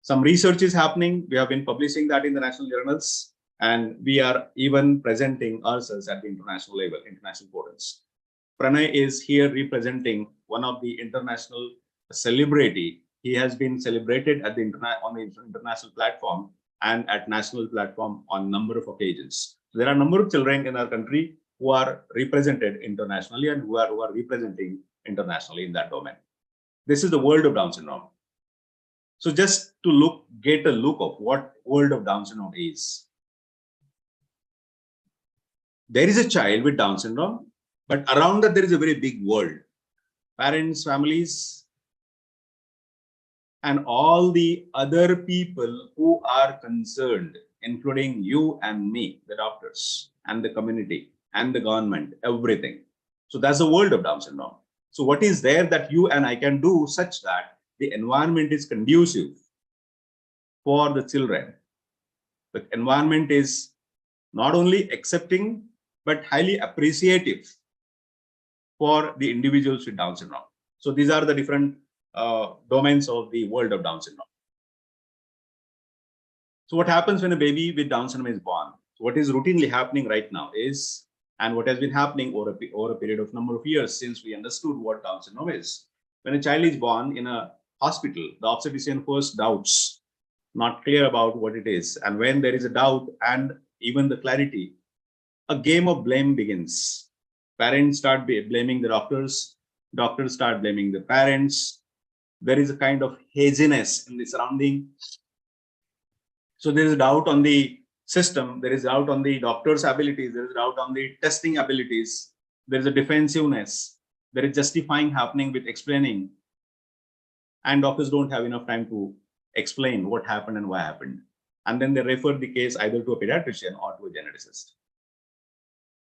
Some research is happening. We have been publishing that in the national journals, and we are even presenting ourselves at the international level, international portals. Pranay is here representing one of the international celebrity. He has been celebrated at the on the international platform and at national platform on number of occasions. There are a number of children in our country who are represented internationally and who are representing internationally in that domain. This is the world of Down syndrome. So just to get a look of what world of Down syndrome is. There is a child with Down syndrome, but around that there is a very big world. Parents, families, and all the other people who are concerned, including you and me, the doctors, and the community, and the government, everything. So that's the world of Down syndrome. So what is there that you and I can do such that the environment is conducive for the children? The environment is not only accepting, but highly appreciative for the individuals with Down syndrome. So these are the different domains of the world of Down syndrome. So what happens when a baby with Down syndrome is born? So what is routinely happening right now is, and what has been happening over a period of number of years since we understood what Down syndrome is. When a child is born in a hospital, the obstetrician first doubts, not clear about what it is. And when there is a doubt and even the clarity, a game of blame begins. Parents start blaming the doctors start blaming the parents. There is a kind of haziness in the surrounding. So there is doubt on the system, there is doubt on the doctor's abilities, there is doubt on the testing abilities, there is a defensiveness, there is justifying happening with explaining. And doctors don't have enough time to explain what happened and why happened. And then they refer the case either to a pediatrician or to a geneticist.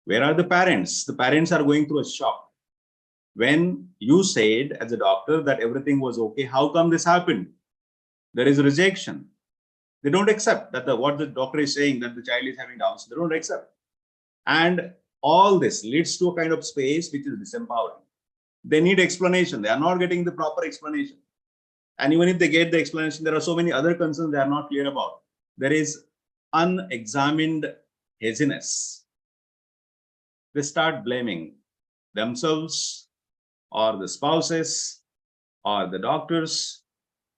Where are the parents? The parents are going through a shock. When you said as a doctor that everything was okay, how come this happened? There is a rejection. They don't accept that what the doctor is saying, that the child is having Down syndrome, they don't accept. And all this leads to a kind of space which is disempowering. They need explanation. They are not getting the proper explanation. And even if they get the explanation, there are so many other concerns they are not clear about. There is unexamined haziness. They start blaming themselves or the spouses or the doctors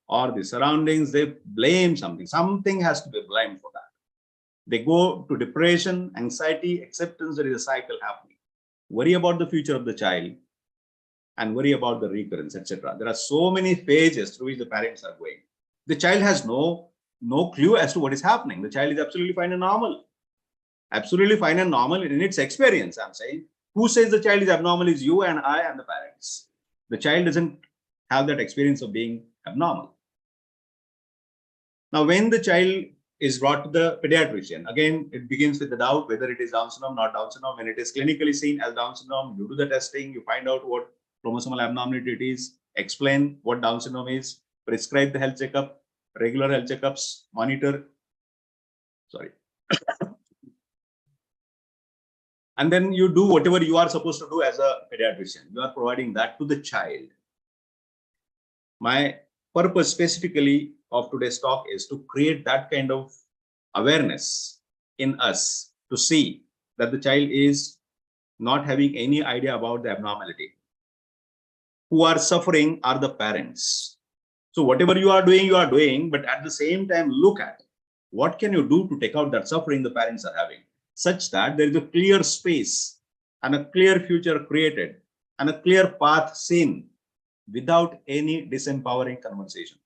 or the surroundings. They blame something. Something has to be blamed for that. They go to depression, anxiety, acceptance. There is a cycle happening. Worry about the future of the child and worry about the recurrence, etc. There are so many phases through which the parents are going. The child has no clue as to what is happening. The child is absolutely fine and normal. Absolutely fine and normal in its experience, I'm saying. Who says the child is abnormal is you and I and the parents. The child doesn't have that experience of being abnormal. Now, when the child is brought to the pediatrician, again, it begins with the doubt whether it is Down syndrome, not Down syndrome. When it is clinically seen as Down syndrome, you do the testing, you find out what chromosomal abnormality it is, explain what Down syndrome is, prescribe the health checkup, regular health checkups, monitor. Sorry. And then you do whatever you are supposed to do as a pediatrician. You are providing that to the child. My purpose specifically of today's talk is to create that kind of awareness in us to see that the child is not having any idea about the abnormality. Who are suffering are the parents. So whatever you are doing, but at the same time, look at what can you do to take out that suffering the parents are having, such that there is a clear space and a clear future created and a clear path seen without any disempowering conversation.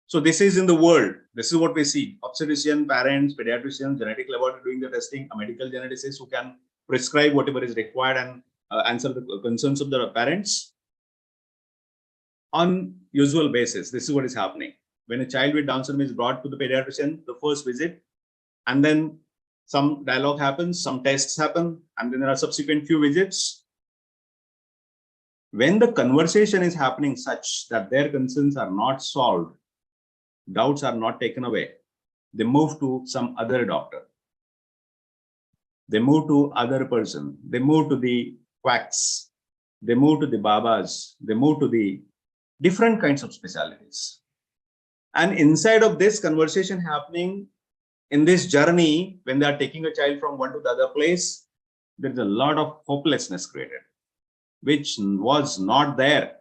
So this is in the world. This is what we see. Obstetrician, parents, pediatricians, genetic laboratory doing the testing, a medical geneticist who can prescribe whatever is required and answer the concerns of the parents. on usual basis, this is what is happening. When a child with Down syndrome is brought to the pediatrician, the first visit, and then some dialogue happens, some tests happen, and then there are subsequent few visits. When the conversation is happening such that their concerns are not solved, doubts are not taken away, they move to some other doctor. They move to other person. They move to the quacks. They move to the babas. They move to the different kinds of specialties. And inside of this conversation happening in this journey, when they are taking a child from one to the other place, there's a lot of hopelessness created, which was not there.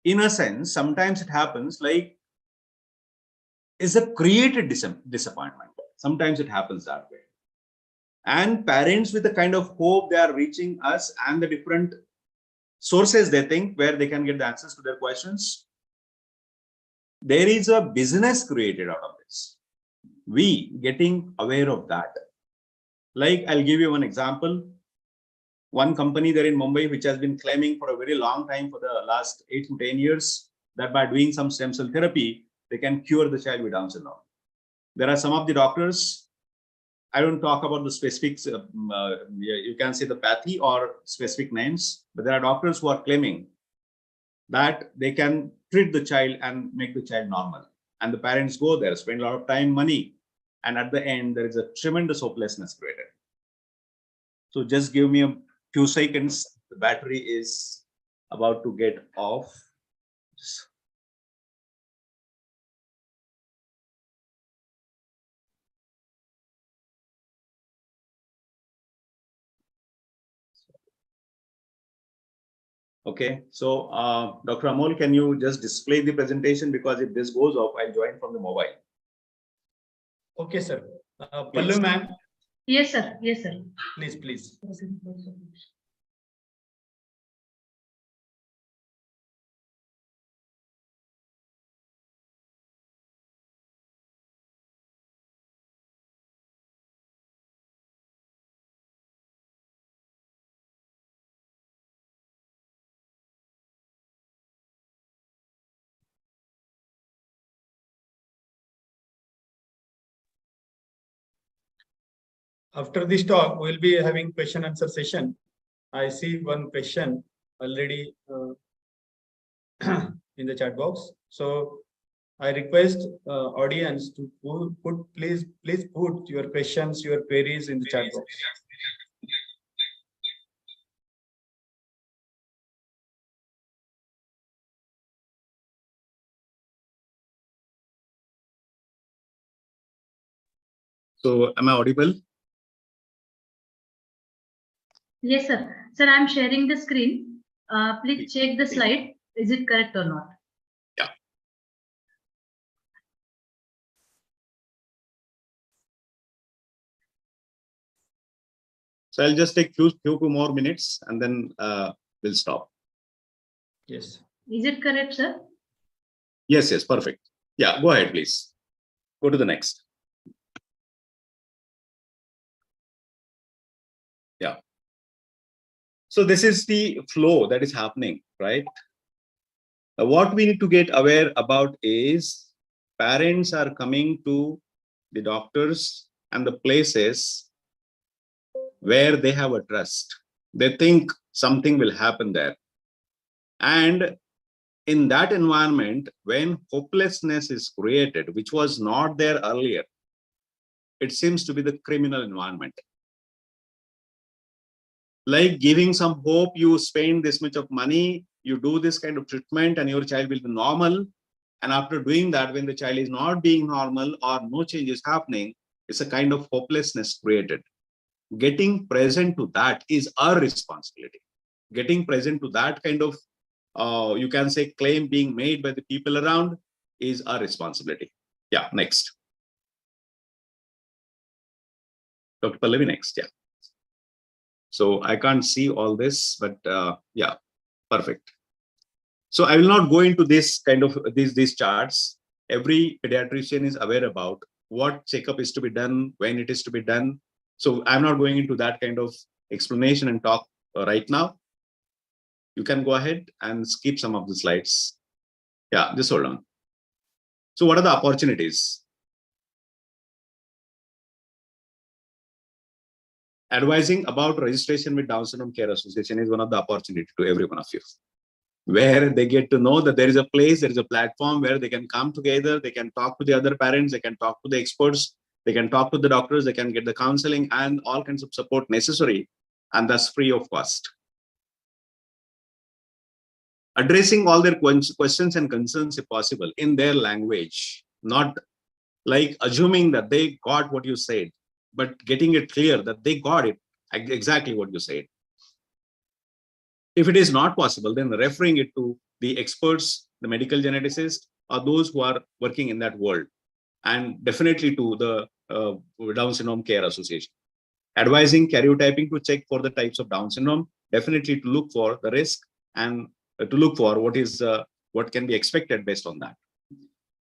In a sense, sometimes it happens like is a created disappointment. Sometimes it happens that way. And parents with the kind of hope they are reaching us and the different sources they think where they can get the answers to their questions. There is a business created out of this. We getting aware of that. Like I'll give you one example. One company there in Mumbai, which has been claiming for a very long time for the last 8 to 10 years, that by doing some stem cell therapy, they can cure the child with Down syndrome. There are some of the doctors, I don't talk about the specifics, you can say the pathy or specific names, but there are doctors who are claiming that they can treat the child and make the child normal. And the parents go there, spend a lot of time, money, and at the end, there is a tremendous hopelessness created. So just give me a few seconds. The battery is about to get off. Okay, so Dr. Amol, can you just display the presentation? Because if this goes off, I'll join from the mobile. Okay, sir. Pallu ma'am. Yes, sir. Yes, sir. Please, please. After this talk, we'll be having question answer session. I see one question already in the chat box. So I request audience to please put your questions, your queries in the chat box. So am I audible? Yes, sir. Sir, I'm sharing the screen. Please check the slide. Is it correct or not? Yeah. So I'll just take few more minutes and then we'll stop. Yes. Is it correct, sir? Yes, yes, perfect. Yeah, go ahead, please. Go to the next. Yeah. So this is the flow that is happening, right? What we need to get aware about is parents are coming to the doctors and the places where they have a trust. They think something will happen there. And in that environment, when hopelessness is created, which was not there earlier, it seems to be the criminal environment. Like giving some hope, you spend this much of money, you do this kind of treatment and your child will be normal. And after doing that, when the child is not being normal or no change is happening, it's a kind of hopelessness created. Getting present to that is our responsibility. Getting present to that kind of, you can say, claim being made by the people around is our responsibility. Yeah, next. Dr. Pallavi, next, yeah. So I can't see all this, but yeah, perfect. So I will not go into this kind of these charts. Every pediatrician is aware about what checkup is to be done, when it is to be done. So I'm not going into that kind of explanation and talk right now. You can go ahead and skip some of the slides. Yeah, just hold on. So what are the opportunities? Advising about registration with Down Syndrome Care Association is one of the opportunity to every one of you, where they get to know that there is a place, there is a platform where they can come together, they can talk to the other parents, they can talk to the experts, they can talk to the doctors, they can get the counseling and all kinds of support necessary, and thus free of cost. Addressing all their questions and concerns, if possible, in their language, not like assuming that they got what you said, but getting it clear that they got it exactly what you said. If it is not possible, then referring it to the experts, the medical geneticists, or those who are working in that world, and definitely to the Down Syndrome Care Association. Advising karyotyping to check for the types of Down syndrome, definitely to look for the risk and to look for what can be expected based on that.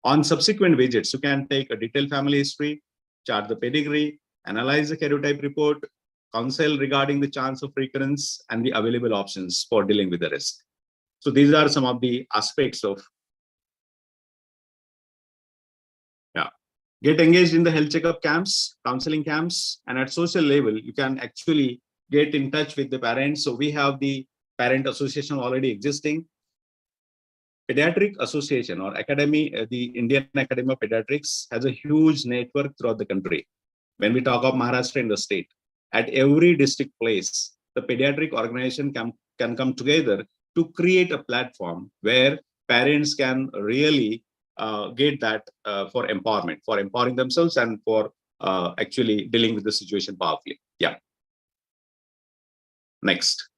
On subsequent visits, you can take a detailed family history, chart the pedigree, analyze the karyotype report, counsel regarding the chance of recurrence and the available options for dealing with the risk. So these are some of the aspects of, get engaged in the health checkup camps, counseling camps, and at social level, you can actually get in touch with the parents. So we have the parent association already existing. Pediatric Association or Academy, the Indian Academy of Pediatrics has a huge network throughout the country. When we talk of Maharashtra in the state, at every district place, the pediatric organization can come together to create a platform where parents can really get that for empowerment, for empowering themselves and for actually dealing with the situation powerfully. Yeah. Next.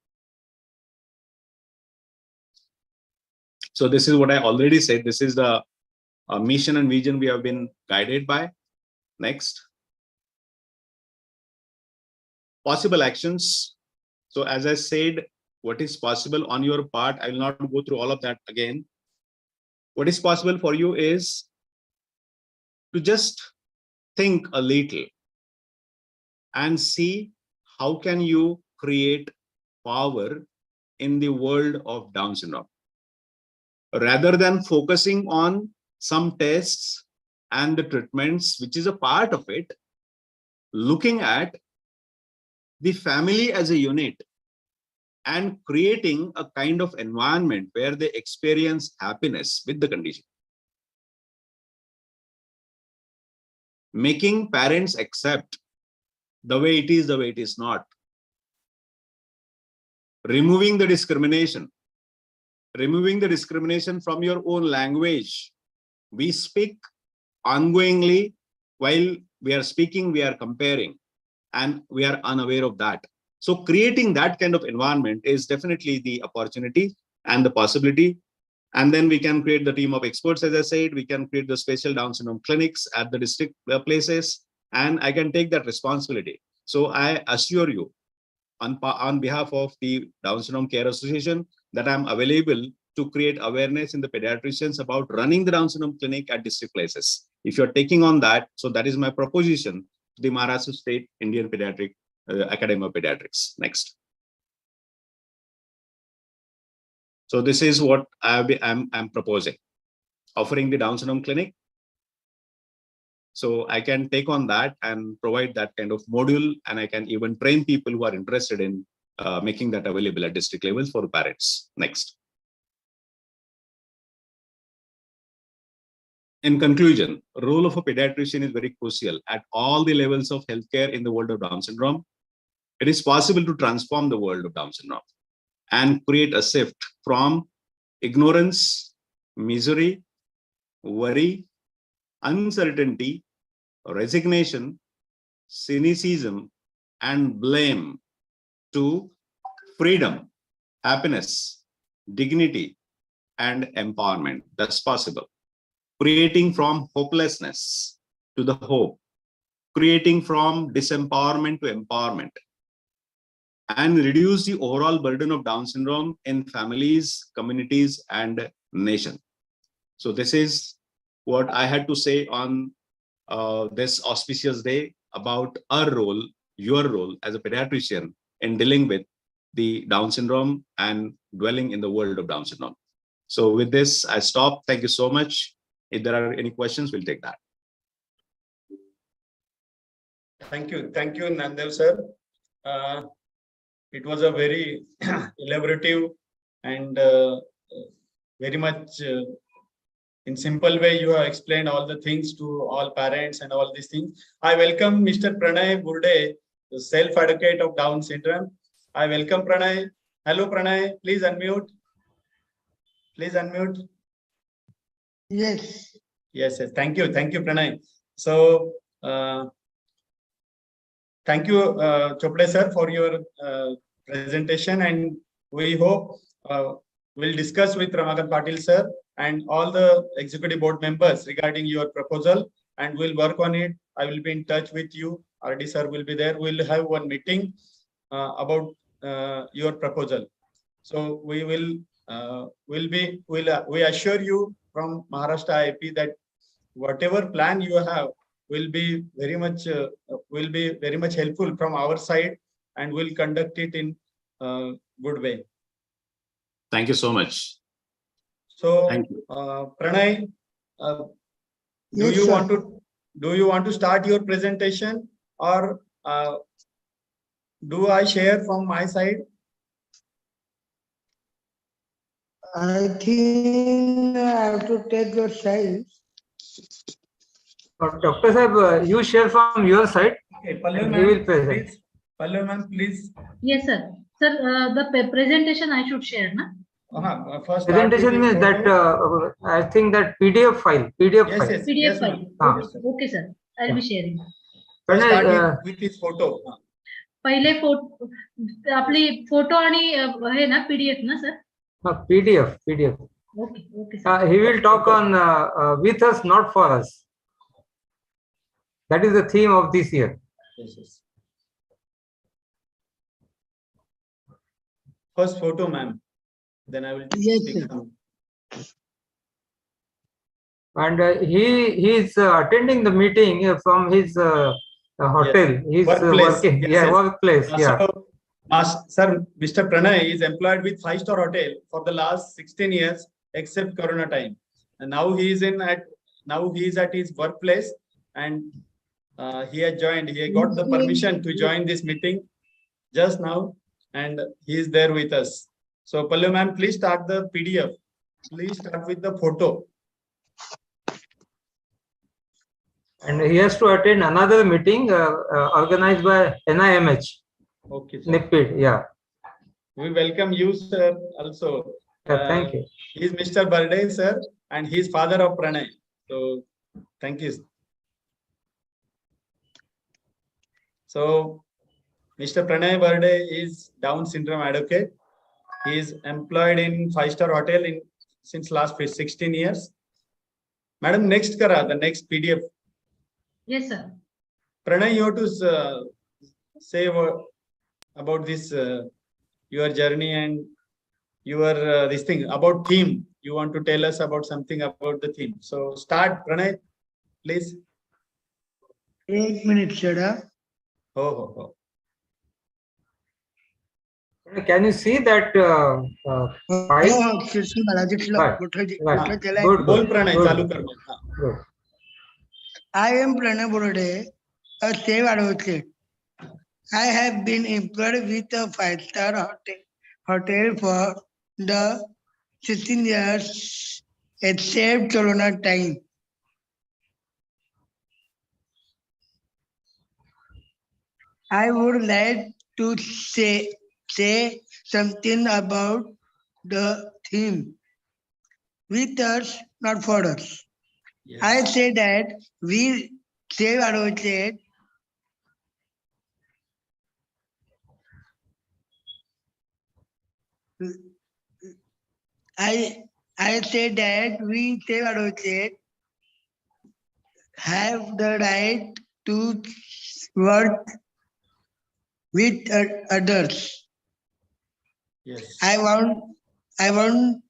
So this is what I already said. This is the mission and vision we have been guided by. Next. Possible actions. So as I said, what is possible on your part, I will not go through all of that again. What is possible for you is to just think a little and see how can you create power in the world of Down syndrome. Rather than focusing on some tests and the treatments, which is a part of it, looking at the family as a unit and creating a kind of environment where they experience happiness with the condition. Making parents accept the way it is not. Removing the discrimination from your own language. We speak ongoingly. While we are speaking, we are comparing, and we are unaware of that. So creating that kind of environment is definitely the opportunity and the possibility. And then we can create the team of experts, as I said, we can create the special Down syndrome clinics at the district places, and I can take that responsibility. So I assure you, on behalf of the Down Syndrome Care Association, that I'm available to create awareness in the pediatricians about running the Down syndrome clinic at district places. If you're taking on that, so that is my proposition to the Maharashtra State Indian Pediatric Academy of Pediatrics. Next. So this is what I'm proposing, offering the Down syndrome clinic. So I can take on that and provide that kind of module, and I can even train people who are interested in making that available at district levels for parents. Next. In conclusion, role of a pediatrician is very crucial at all the levels of healthcare in the world of Down syndrome. It is possible to transform the world of Down syndrome and create a shift from ignorance, misery, worry, uncertainty, resignation, cynicism, and blame to freedom, happiness, dignity, and empowerment. That's possible. Creating from hopelessness to the hope, creating from disempowerment to empowerment, and reduce the overall burden of Down syndrome in families, communities, and nation. So this is what I had to say on this auspicious day about our role, your role as a pediatrician in dealing with the Down syndrome and dwelling in the world of Down syndrome. So with this, I stop. Thank you so much. If there are any questions, we'll take that. Thank you, Nandya sir. It was a very elaborative and very much in simple way you have explained all the things to all parents and all these things. I welcome Mr. Pranay Burde, the self-advocate of Down syndrome. I welcome Pranay. Hello Pranay, please unmute. Please unmute. Yes. Yes. Thank you, Pranay. So thank you, Chopra sir, for your presentation, and we hope we'll discuss with Ramakant Patel sir and all the executive board members regarding your proposal, and we'll work on it. I will be in touch with you. RD sir will be there. We'll have one meeting about your proposal. So we will we assure you from Maharashtra IP that whatever plan you have will be very much helpful from our side, and we'll conduct it in good way. Thank you so much. So, Thank you. Pranay, do Yes, you sir. want to start your presentation, or do I share from my side? I think I have to take your side. Dr. Sahib, you share from your side. Okay, And he will present. please. Pallavi ma'am, please. Yes, sir. Sir, the presentation I should share, na? First start with Presentation the means that photo. I think that PDF file. Yes, file. yes, PDF yes, file. ma'am. Yes, sir. Okay, sir. I'll be sharing. First Pranay, start with his photo. पहिले आपली photo आणि हे ना PDF ना sir? PDF. Okay, sir. He will talk on with us, not for us. That is the theme of this year. Yes. First photo, ma'am. Then I will Yes, take sir. some. And he is attending the meeting from his hotel. He's Workplace. working. Yes. Workplace. So, sir, Mr. Pranay is employed with 5-star hotel for the last 16 years, except Corona time. And now he is at his workplace, and he has joined. He got the permission to join this meeting just now, and he is there with us. So, Pallavi ma'am, please start the PDF. Please start with the photo. And he has to attend another meeting organized by NIMH. Okay, sir. NIPID, yeah. We welcome you, sir, also. Thank you. He is Mr. Burde, sir, and he is father of Pranay. So, thank you. So, Mr. Pranay Burde is Down syndrome advocate. He is employed in 5-star hotel since last 16 years. Madam, next kara, the next PDF. Yes, sir. Pranay, you have to say about this, your journey and your this thing about theme. You want to tell us about something about the theme. So start, Pranay, please. 1 minute, sir. Oh. Can you see that file? Krishna Balaji Good. Bol Pranay, Good. चालू कर. Good. I am Pranay Burde, a safe advocate. I have been employed with a 5-star hotel for the 16 years, except Corona time. I would like to say something about the theme. With us, not for us. Yes. I say that we save advocate. I say that we save advocate have the right to work with others. Yes. I want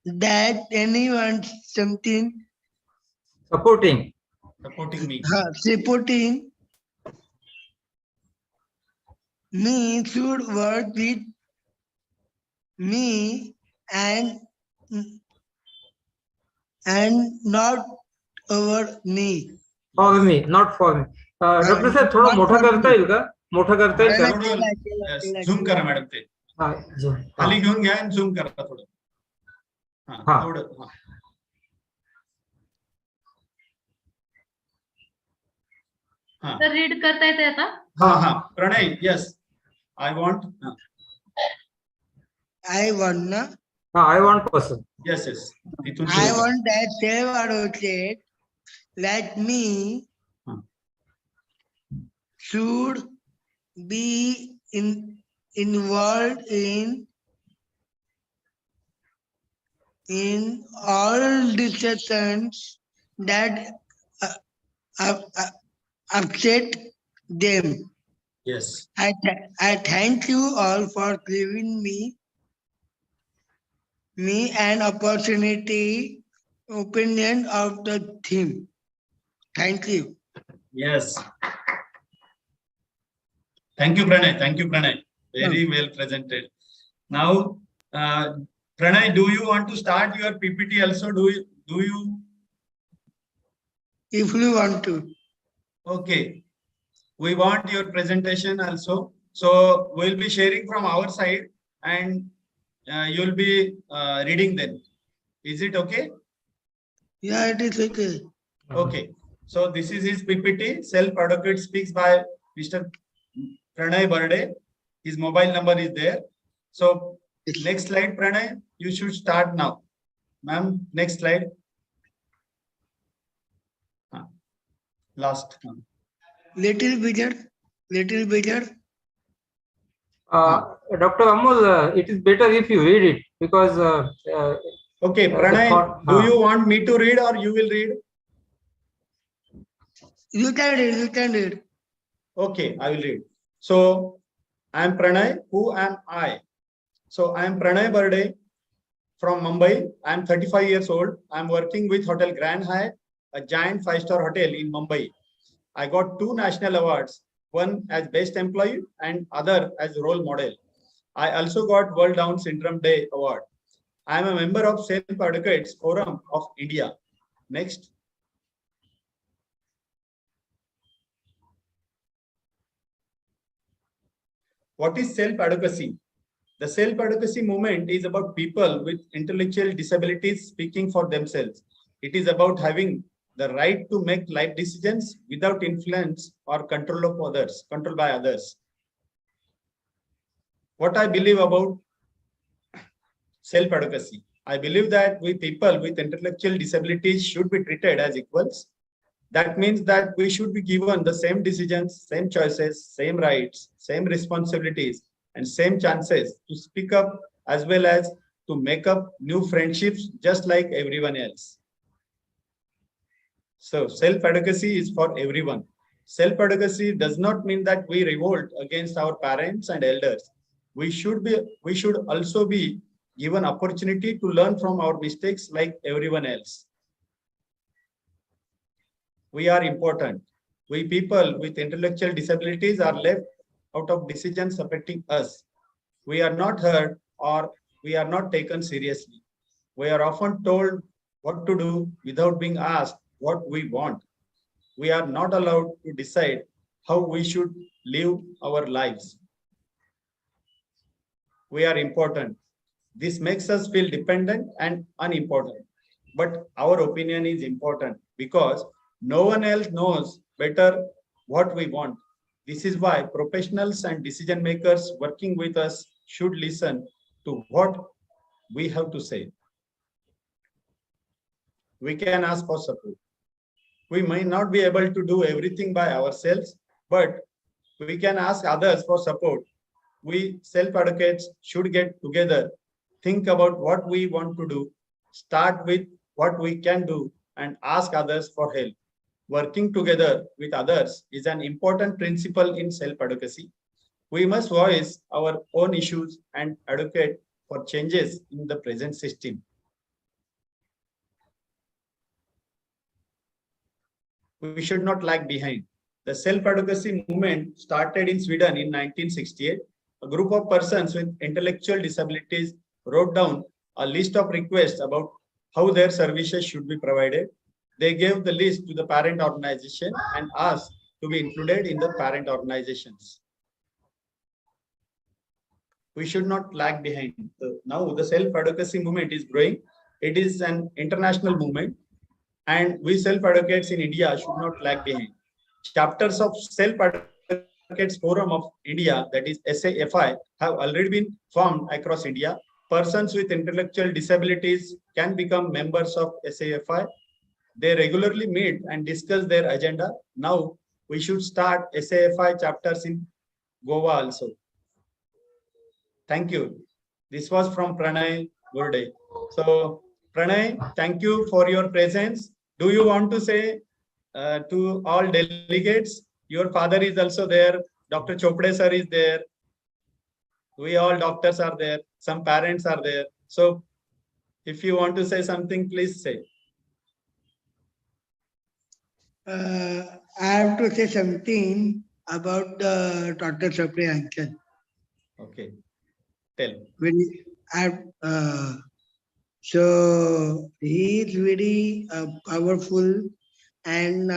that anyone something Supporting. Supporting me. supporting me should work with me and not over me. For me, not for me. Doctor साहेब थोडं Not मोठं for करता me. येईल का? मोठं करता येईल का? थोडं झूम करा मॅडम ते हा, जो. खाली घेऊन घ्या आणि झूम करा थोडं. हा. हा थोडं हा. हा तर रीड करता येते आता. हा हा Pranay yes I want I want na. हा, I want person. Yes yes तिथून I सुरू करा. want that self-advocate like me Hmm. should be involved in all decisions that upset them. Yes. I thank you all for giving me an opportunity opinion of the theme. Thank you. Yes. Thank you, Pranay. Thank you, Pranay. Very well presented. Now, Pranay, do you want to start your PPT also? Do you? If you want to. Okay. We want your presentation also. So we'll be sharing from our side and you'll be reading them. Is it okay? Yeah, it is okay. Okay. So this is his PPT. Self-advocate speaks by Mr. Pranay Barde. His mobile number is there. So next slide, Pranay. You should start now. Ma'am, next slide. Last. Little bigger. Dr. Amol, it is better if you read it because. Okay, Pranay, do you want me to read or you will read? You can read. Okay, I will read. So, I am Pranay. Who am I? So, I am Pranay Barde from Mumbai. I am 35 years old. I am working with Hotel Grand Hyatt, a giant 5-star hotel in Mumbai. I got 2 national awards, one as best employee and other as role model. I also got World Down Syndrome Day award. I am a member of Self-Advocates Forum of India. Next. What is self-advocacy? The self-advocacy movement is about people with intellectual disabilities speaking for themselves. It is about having the right to make life decisions without influence or control by others. What I believe about self-advocacy. I believe that we people with intellectual disabilities should be treated as equals. That means that we should be given the same decisions, same choices, same rights, same responsibilities, and same chances to speak up as well as to make up new friendships just like everyone else. So self-advocacy is for everyone. Self-advocacy does not mean that we revolt against our parents and elders. We should also be given opportunity to learn from our mistakes like everyone else. We are important. We people with intellectual disabilities are left out of decisions affecting us. We are not heard or we are not taken seriously. We are often told what to do without being asked what we want. We are not allowed to decide how we should live our lives. We are important. This makes us feel dependent and unimportant. But our opinion is important because no one else knows better what we want. This is why professionals and decision makers working with us should listen to what we have to say. We can ask for support. We may not be able to do everything by ourselves, but we can ask others for support. We self-advocates should get together, think about what we want to do, start with what we can do, and ask others for help. Working together with others is an important principle in self-advocacy. We must voice our own issues and advocate for changes in the present system. We should not lag behind. The self-advocacy movement started in Sweden in 1968. A group of persons with intellectual disabilities wrote down a list of requests about how their services should be provided. They gave the list to the parent organization and asked to be included in the parent organizations. We should not lag behind. Now the self-advocacy movement is growing. It is an international movement, and we self-advocates in India should not lag behind. Chapters of Self-Advocates Forum of India, that is SAFI, have already been formed across India. Persons with intellectual disabilities can become members of SAFI. They regularly meet and discuss their agenda. Now we should start SAFI chapters in Goa also. Thank you. This was from Pranay Gurde. So Pranay, thank you for your presence. Do you want to say to all delegates? Your father is also there. Dr. Chopra sir is there. We all doctors are there. Some parents are there. So if you want to say something, please say. I have to say something about the Dr. Chopra uncle. Okay. Tell. So he is very powerful and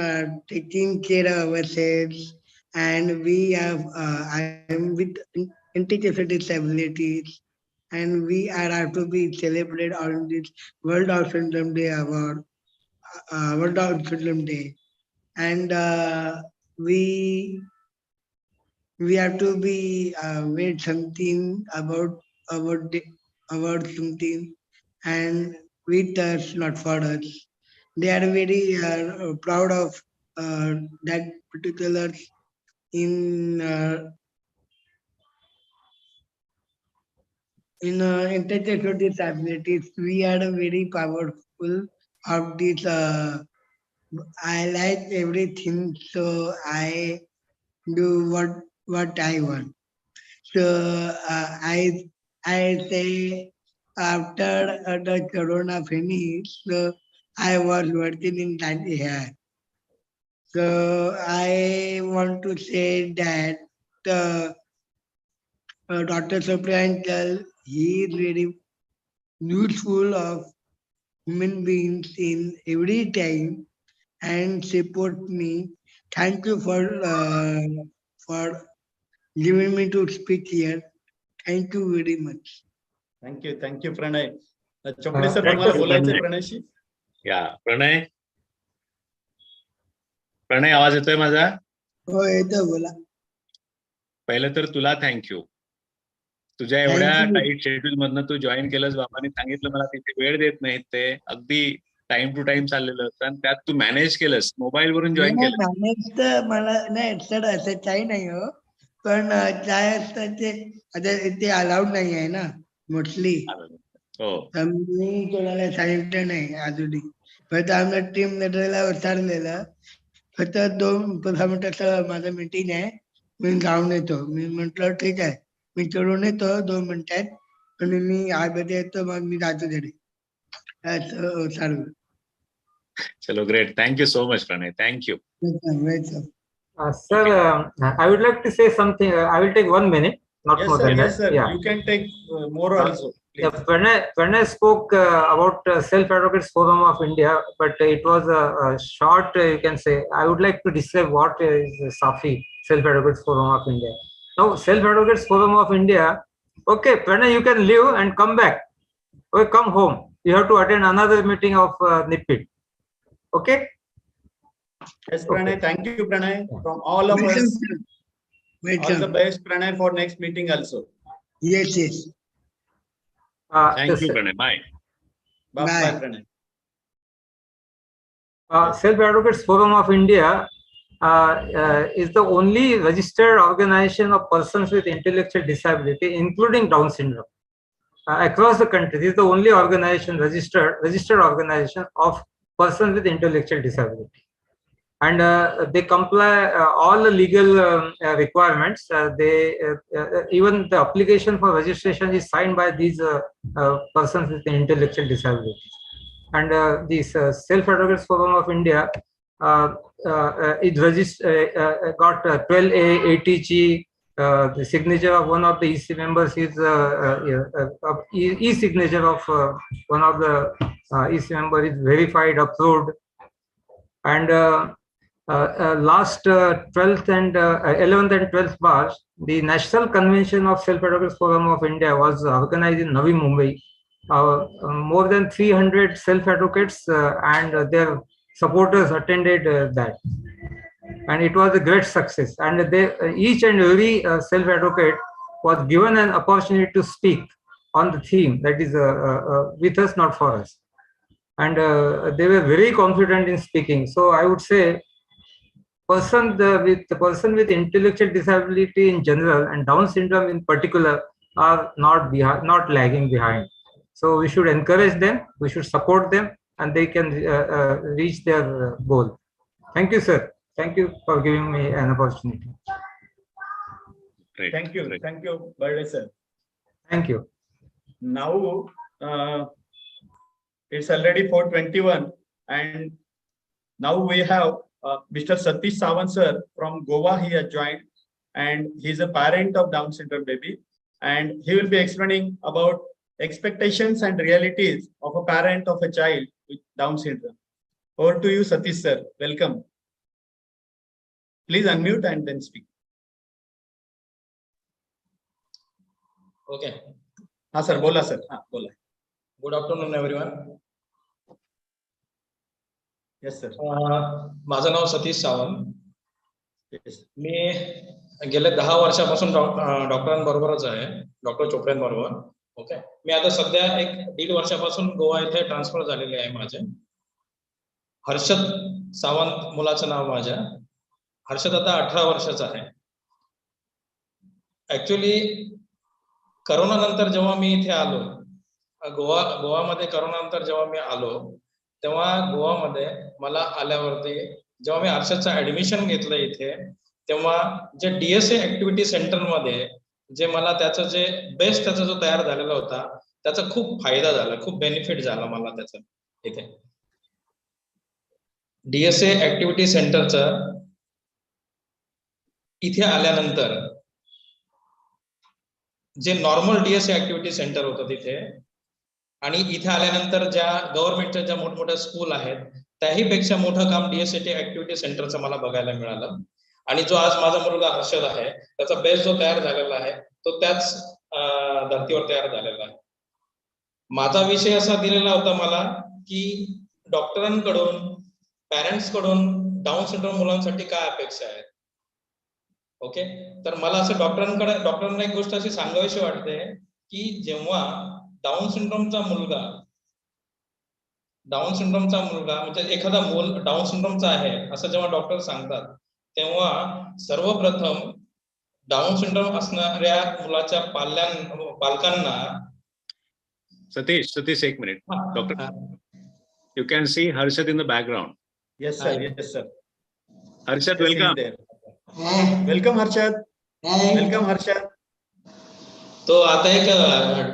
taking care of ourselves. And we have, I am with intellectual disabilities, and we are have to be celebrated on this World Down Syndrome Day award, World Down Syndrome Day, and we have to be made something about something, and with us, not for us. They are very proud of that particular in intellectual disabilities. We are very powerful of this. I like everything, so I do what I want. So I say after the corona finished, so I was working in that year. So I want to say that Dr. Chopra, he is very useful of human beings in every time and support me. Thank you for giving me to speak here. Thank you very much. Thank you, Pranay. Chopra sir, तुम्हाला बोलायचं प्रणयशी? या प्रणय आवाज येतोय माझा? हो येतो, बोला. पहिलं तर तुला थँक्यू. तुझ्या एवढ्या टाईट शेड्यूल मधनं तू जॉईन केलंस. बाबांनी सांगितलं मला तिथे वेळ देत नाहीत, ते अगदी टाइम टू टाइम चाललेलं असतं आणि त्यात तू मॅनेज केलंस, मोबाईल वरून जॉईन केलं. मॅनेज तर मला नाही सर, असं काही नाही हो, पण काय असतं ते आता ते अलाउड नाही आहे ना मोस्टली. हो, मी कोणाला सांगितलं नाही अजूनही. फक्त आमच्या टीम लीडरला विचारलेलं, फक्त 2-5 मिनिटाचं माझं मीटिंग आहे, मी जाऊन येतो. मी म्हटलं ठीक आहे, मी चढून येतो 2 मिनिटात, आणि मी आतमध्ये येतो, मग मी जातो घरी. सर्व. चलो great. Thank you so much, Pranay. Thank you. Sir, I would like to say something. I will take 1 minute, not Yes, more sir. than Yes, that. sir. Yeah. You can take more also. Yeah, Pranay spoke about Self-Advocates Forum of India, but it was a short, you can say. I would like to describe what is SAFI, Self-Advocates Forum of India. Now, Self-Advocates Forum of India, okay, Pranay, you can leave and come back. Okay, come home. You have to attend another meeting of NIPID. Okay? Yes, Pranay. Okay. Thank you, Pranay. From all of us, all the best, Pranay, for next meeting also. Yes, yes. Thank you, Pranay. Bye. Bye, Pranay. Self-Advocates Forum of India is the only registered organization of persons with intellectual disability, including Down syndrome. Across the country, this is the only organization, registered organization of persons with intellectual disability. And they comply all the legal requirements. Even the application for registration is signed by these persons with intellectual disabilities. And this Self-Advocates Forum of India got 12A 80G. The signature of one of the EC members is e-signature of one of the EC member is verified, approved, and last 12th and 11th and 12th March, the National Convention of Self-Advocates Forum of India was organized in Navi Mumbai. More than 300 self-advocates and their supporters attended that, and it was a great success. And they, each and every self-advocate was given an opportunity to speak on the theme that is with us, not for us, and they were very confident in speaking. So I would say the person with intellectual disability in general and Down syndrome in particular are not lagging behind. So we should encourage them, we should support them, and they can reach their goal. Thank you, sir. Thank you for giving me an opportunity. Great. Thank you. Great. Thank you, Bharde sir. Thank you. Now, it's already 4:21, and now we have Mr. Satish Sawant sir from Goa. He has joined, and he's a parent of Down syndrome baby, and he will be explaining about expectations and realities of a parent of a child with Down syndrome. Over to you, Satish sir. Welcome. Please unmute and then speak. Okay. हाँ sir बोला sir हाँ बोला. Good afternoon, everyone. Yes sir. माझं नाव Satish Sawant. Yes. मी गेल्या 10 वर्षापासून डॉक्टरांबरोबरच आहे, doctor चोपड्यांबरोबर. Okay. मी आता सध्या 1.5 वर्षापासून गोवा येथे ट्रान्सफर झालेले आहे माझे. हर्षद सावंत मुलाचं नाव माझ्या. हर्षद आता 18 वर्षाचा आहे. ऍक्च्युली करोना नंतर जेव्हा मी इथे आलो, गोवामध्ये करोना नंतर जेव्हा मी आलो, तेव्हा गोवामध्ये मला आल्यावरती जेव्हा मी हर्षदचं ऍडमिशन घेतलं इथे, तेव्हा जे DSA ऍक्टिव्हिटी सेंटर मध्ये जे मला त्याचं जे बेस्ट त्याचा जो तयार झालेला होता, त्याचा खूप फायदा झाला, खूप बेनिफिट झाला मला त्याचा इथे. DSA ऍक्टिव्हिटी सेंटरचं इथे आल्यानंतर जे नॉर्मल DSA ऍक्टिव्हिटी सेंटर होतं तिथे, आणि इथे आल्यानंतर ज्या गव्हर्नमेंटच्या ज्या मोठमोठ्या स्कूल आहेत त्याही पेक्षा मोठं काम DSA ऍक्टिव्हिटी सेंटरचं मला बघायला मिळालं. आणि जो आज माझा मुलगा हर्षद आहे, त्याचा बेस जो तयार झालेला आहे तो त्याच धर्तीवर तयार झालेला आहे. माझा विषय असा दिलेला होता मला की डॉक्टरांकडून, पॅरेंट्स कडून डाऊन सिंड्रोम मुलांसाठी काय अपेक्षा आहेत. ओके. तर मला असं डॉक्टरांना एक गोष्ट अशी सांगावीशी वाटते की जेव्हा डाऊन सिंड्रोमचा मुलगा म्हणजे एखादा मूल डाऊन सिंड्रोमचा आहे असं जेव्हा डॉक्टर सांगतात, तेव्हा सर्वप्रथम डाऊन सिंड्रोम असणाऱ्या मुलाच्या पालकांना. Satish, एक minute. Doctor, you can see Harshad in the background. Yes sir. Yes sir. Harshad, Yes, he is welcome. there. Welcome Harshad. Welcome Harshad. तो आता एक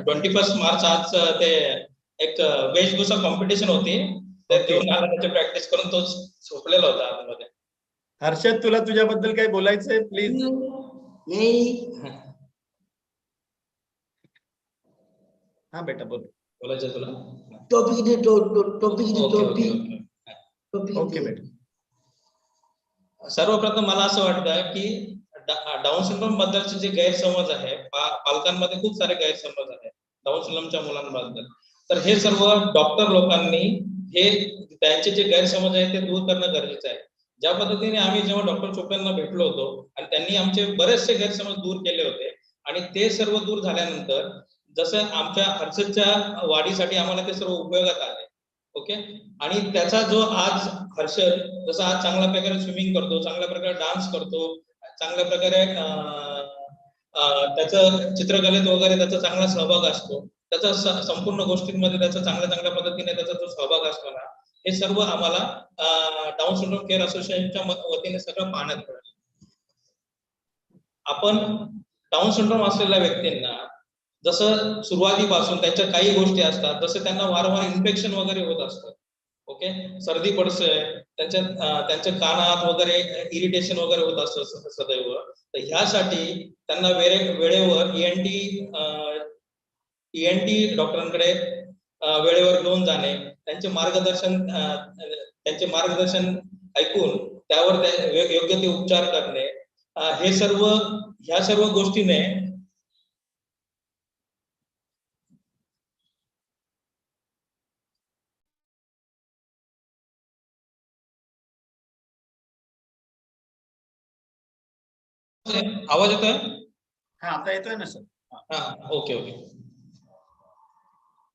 21 मार्च आज ते एक वेशभूषा कॉम्पिटिशन होती, ते देऊन आला, त्याची प्रॅक्टिस करून तो झोपलेला होता आतमध्ये. हर्षद, तुला तुझ्याबद्दल काही बोलायचंय प्लीज. हा बेटा बोल. बोलायचं तुला? टॉपिक ओके बेटा. सर्वप्रथम मला असं वाटतं की डाऊन सिंड्रोम बद्दलचे जे गैरसमज आहे, पालकांमध्ये खूप सारे गैरसमज आहेत डाऊन सिंड्रोमच्या मुलांबद्दल. तर हे सर्व डॉक्टर लोकांनी हे त्यांचे जे गैरसमज आहेत ते दूर करणं गरजेचं आहे. ज्या पद्धतीने आम्ही जेव्हा डॉक्टर चोपड्यांना भेटलो होतो आणि त्यांनी आमचे बरेचसे गैरसमज दूर केले होते, आणि ते सर्व दूर झाल्यानंतर जसं आमच्या हर्षदच्या वाढीसाठी आम्हाला ते सर्व उपयोगात आले. ओके. आणि त्याचा जो आज हर्षद जसं आज चांगल्या प्रकारे स्विमिंग करतो, चांगल्या प्रकारे डान्स करतो, चांगल्या प्रकारे त्याचं चित्रकलेत वगैरे त्याचा चांगला सहभाग असतो, त्याचा संपूर्ण गोष्टींमध्ये त्याचा चांगल्या पद्धतीने त्याचा जो सहभाग असतो ना, हे सर्व आम्हाला डाऊन सिंड्रोम केअर असोसिएशनच्या वतीने सगळं पाहण्यात मिळालं. आपण डाऊन सिंड्रोम असलेल्या व्यक्तींना जसं सुरुवातीपासून त्यांच्या काही गोष्टी असतात, जसं त्यांना वारंवार इन्फेक्शन वगैरे होत असतात. ओके, सर्दी पडसे, त्यांच्या कानात वगैरे इरिटेशन वगैरे होत असतं सदैव. तर ह्यासाठी त्यांना वेळेवर ENT डॉक्टरांकडे वेळेवर घेऊन जाणे, त्यांचे मार्गदर्शन ऐकून त्यावर योग्य ते उपचार करणे, ह्या सर्व गोष्टीने आवाज येतोय? हा, आता येतोय ना सर? हा, ओके.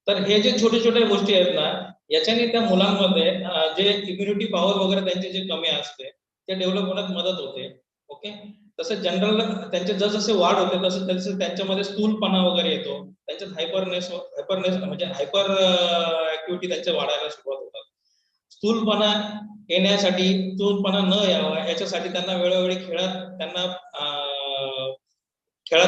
तर हे जे छोटे छोटे गोष्टी आहेत ना, याच्याने त्या मुलांमध्ये जे इम्युनिटी पॉवर वगैरे त्यांची जे कमी असते ते डेव्हलप होण्यात मदत होते. ओके, तसं जनरल त्यांचे जसजसे वाढ होते तसं त्यांच्यामध्ये स्थूलपणा वगैरे येतो, त्यांच्यात हायपरनेस म्हणजे हायपर ऍक्टिव्हिटी त्यांच्या वाढायला सुरुवात होतात. स्थूलपणा येण्यासाठी, स्थूलपणा न यावा याच्यासाठी त्यांना वेळोवेळी खेळात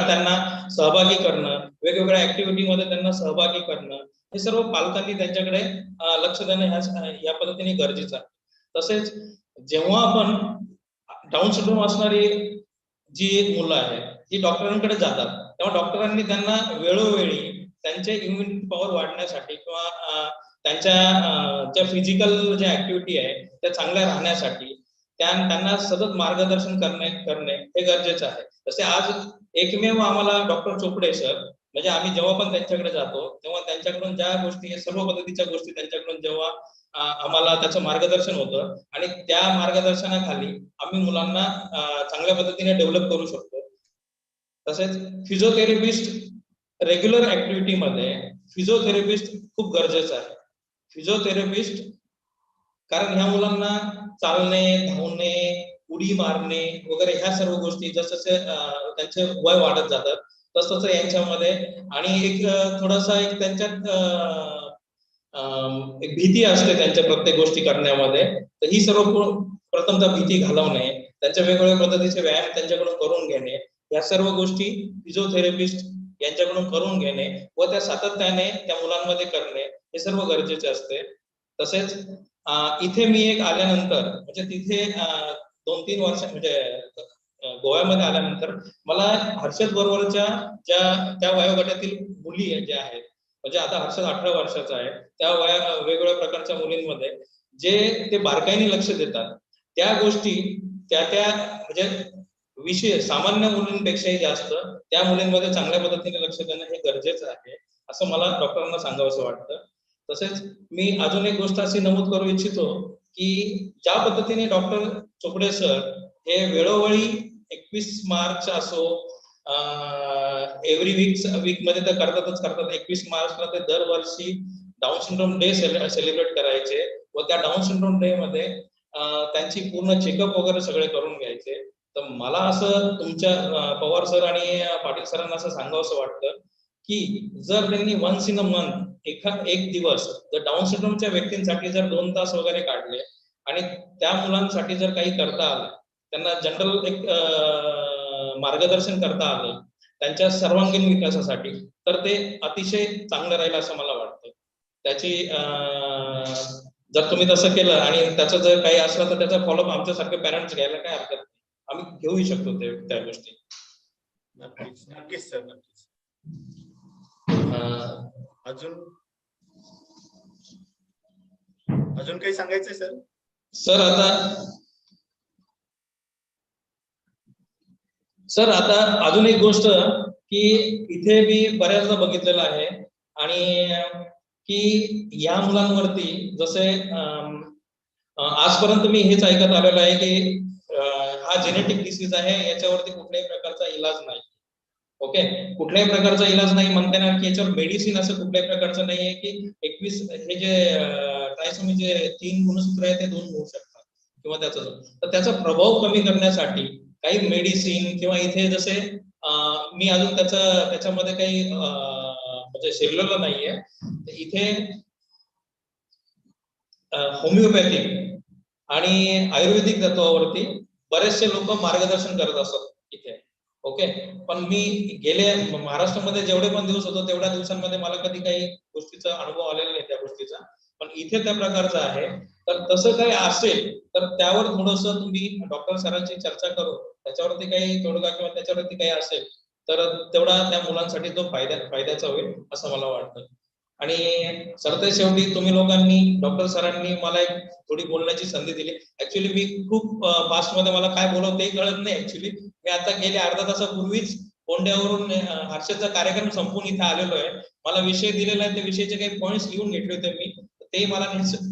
त्यांना सहभागी करणं, वेगवेगळ्या ऍक्टिव्हिटीमध्ये त्यांना सहभागी करणं, हे सर्व पालकांनी त्यांच्याकडे लक्ष देणं या पद्धतीने गरजेचं आहे. तसेच जेव्हा आपण डाऊन सिंड्रोम असणारी जी मुलं आहेत ती डॉक्टरांकडे जातात, तेव्हा डॉक्टरांनी त्यांना वेळोवेळी त्यांचे इम्युनिटी पॉवर वाढण्यासाठी किंवा त्यांच्या ज्या फिजिकल ज्या ऍक्टिव्हिटी आहे त्या चांगल्या राहण्यासाठी त्यांना सतत मार्गदर्शन करणे हे गरजेचं आहे. तसे आज एकमेव आम्हाला डॉक्टर चोपडे सर, म्हणजे आम्ही जेव्हा पण त्यांच्याकडे जातो तेव्हा त्यांच्याकडून ज्या गोष्टी, सर्व पद्धतीच्या गोष्टी त्यांच्याकडून जेव्हा आम्हाला त्याचं मार्गदर्शन होतं आणि त्या मार्गदर्शनाखाली आम्ही मुलांना चांगल्या पद्धतीने डेव्हलप करू शकतो. तसेच फिजिओथेरपिस्ट रेग्युलर ऍक्टिव्हिटीमध्ये फिजिओथेरपिस्ट खूप गरजेचं आहे. फिजिओथेरपिस्ट, कारण ह्या मुलांना चालणे, धावणे, उडी मारणे वगैरे ह्या सर्व गोष्टी जसजसे त्यांचे वय वाढत जातात तसं यांच्यामध्ये आणि एक थोडासा एक त्यांच्यात एक भीती असते त्यांच्या प्रत्येक गोष्टी करण्यामध्ये. तर ही सर्व प्रथमतः भीती घालवणे, त्यांच्या वेगवेगळ्या पद्धतीचे व्यायाम त्यांच्याकडून करून घेणे, या सर्व गोष्टी फिजिओथेरपिस्ट यांच्याकडून करून घेणे व त्या सातत्याने त्या मुलांमध्ये करणे हे सर्व गरजेचे असते. तसेच इथे मी एक आल्यानंतर म्हणजे तिथे 2-3 वर्ष म्हणजे गोव्यामध्ये आल्यानंतर मला हर्षद बरोबरच्या त्या वयोगटातील मुली ज्या आहेत, म्हणजे आता हर्षद 18 वर्षाचा आहे, त्या वेगवेगळ्या प्रकारच्या मुलींमध्ये जे ते बारकाईने लक्ष देतात त्या गोष्टी त्या म्हणजे विषय सामान्य मुलींपेक्षाही जास्त त्या मुलींमध्ये चांगल्या पद्धतीने लक्ष देणं हे गरजेचं आहे असं मला डॉक्टरांना सांगावंसं वाटतं. तसेच मी अजून एक गोष्ट अशी नमूद करू इच्छितो की ज्या पद्धतीने डॉक्टर चोपडे सर हे वेळोवेळी 21 मार्च असो, एव्हरी वीक मध्ये तर करतात. 21 मार्चला ते दरवर्षी डाऊन सिंड्रोम डे सेलिब्रेट करायचे व त्या डाऊन सिंड्रोम डे मध्ये त्यांची पूर्ण चेकअप वगैरे सगळे करून घ्यायचे. तर मला असं तुमच्या पवार सर आणि पाटील सरांना असं सांगावंसं वाटतं की जर त्यांनी वन्स इन अ मंथ एक दिवस जर डाऊन सिंड्रोमच्या व्यक्तींसाठी जर 2 तास वगैरे काढले आणि त्या मुलांसाठी जर काही करता आलं, त्यांना जनरल एक मार्गदर्शन करता आलं त्यांच्या सर्वांगीण विकासासाठी, तर ते अतिशय चांगलं राहील असं मला वाटतं. त्याची जर तुम्ही तसं केलं आणि त्याचं जर काही असलं तर त्याचा फॉलोअप आमच्यासारखे पॅरेंट्स घ्यायला काय हरकत नाही, आम्ही घेऊही शकतो त्या गोष्टी. नक्कीच सर, नक्कीच. अजून काही सांगायचंय सर? सर आता अजून एक गोष्ट की इथे मी बऱ्याचदा बघितलेलं आहे आणि की या मुलांवरती जसे आजपर्यंत मी हेच ऐकत आलेलो आहे की हा जेनेटिक डिसीज आहे, याच्यावरती कुठल्याही प्रकारचा इलाज नाही. ओके, कुठल्याही प्रकारचा इलाज नाही म्हणता येणार की याच्यावर मेडिसिन असं कुठल्याही प्रकारचं नाहीये की 21 हे जे ट्रायसोमी जे 3 गुणसूत्र आहे ते 2 होऊ शकतात किंवा त्याचा प्रभाव कमी करण्यासाठी काही मेडिसिन किंवा इथे जसे मी अजून त्याच्यामध्ये काही म्हणजे शिरलेलं नाहीये, इथे होमिओपॅथिक आणि आयुर्वेदिक तत्वावरती बरेचसे लोक मार्गदर्शन करत असतात इथे. ओके, पण मी गेले महाराष्ट्रामध्ये जेवढे पण दिवस होतो तेवढ्या दिवसांमध्ये मला कधी काही गोष्टीचा अनुभव आलेला नाही त्या गोष्टीचा. पण इथे त्या प्रकारचं आहे. तर तसं काही असेल तर त्यावर थोडंसं तुम्ही डॉक्टर सरांची चर्चा करून त्याच्यावरती काही तोडगा किंवा त्याच्यावरती काही असेल तर तेवढा त्या मुलांसाठी तो फायद्याचा होईल असं मला वाटतं. आणि सरते शेवटी तुम्ही लोकांनी डॉक्टर सरांनी मला एक थोडी बोलण्याची संधी दिली. ऍक्च्युली मी खूप फास्ट मध्ये मला काय बोलवं ते कळत नाही. ऍक्च्युली मी आता गेले अर्धा तासापूर्वीच कोंड्यावरून हर्षदचा कार्यक्रम संपून इथे आलेलो आहे. मला विषय दिलेला आहे, त्या विषयाचे काही पॉइंट्स लिहून घेतले होते मी, ते मला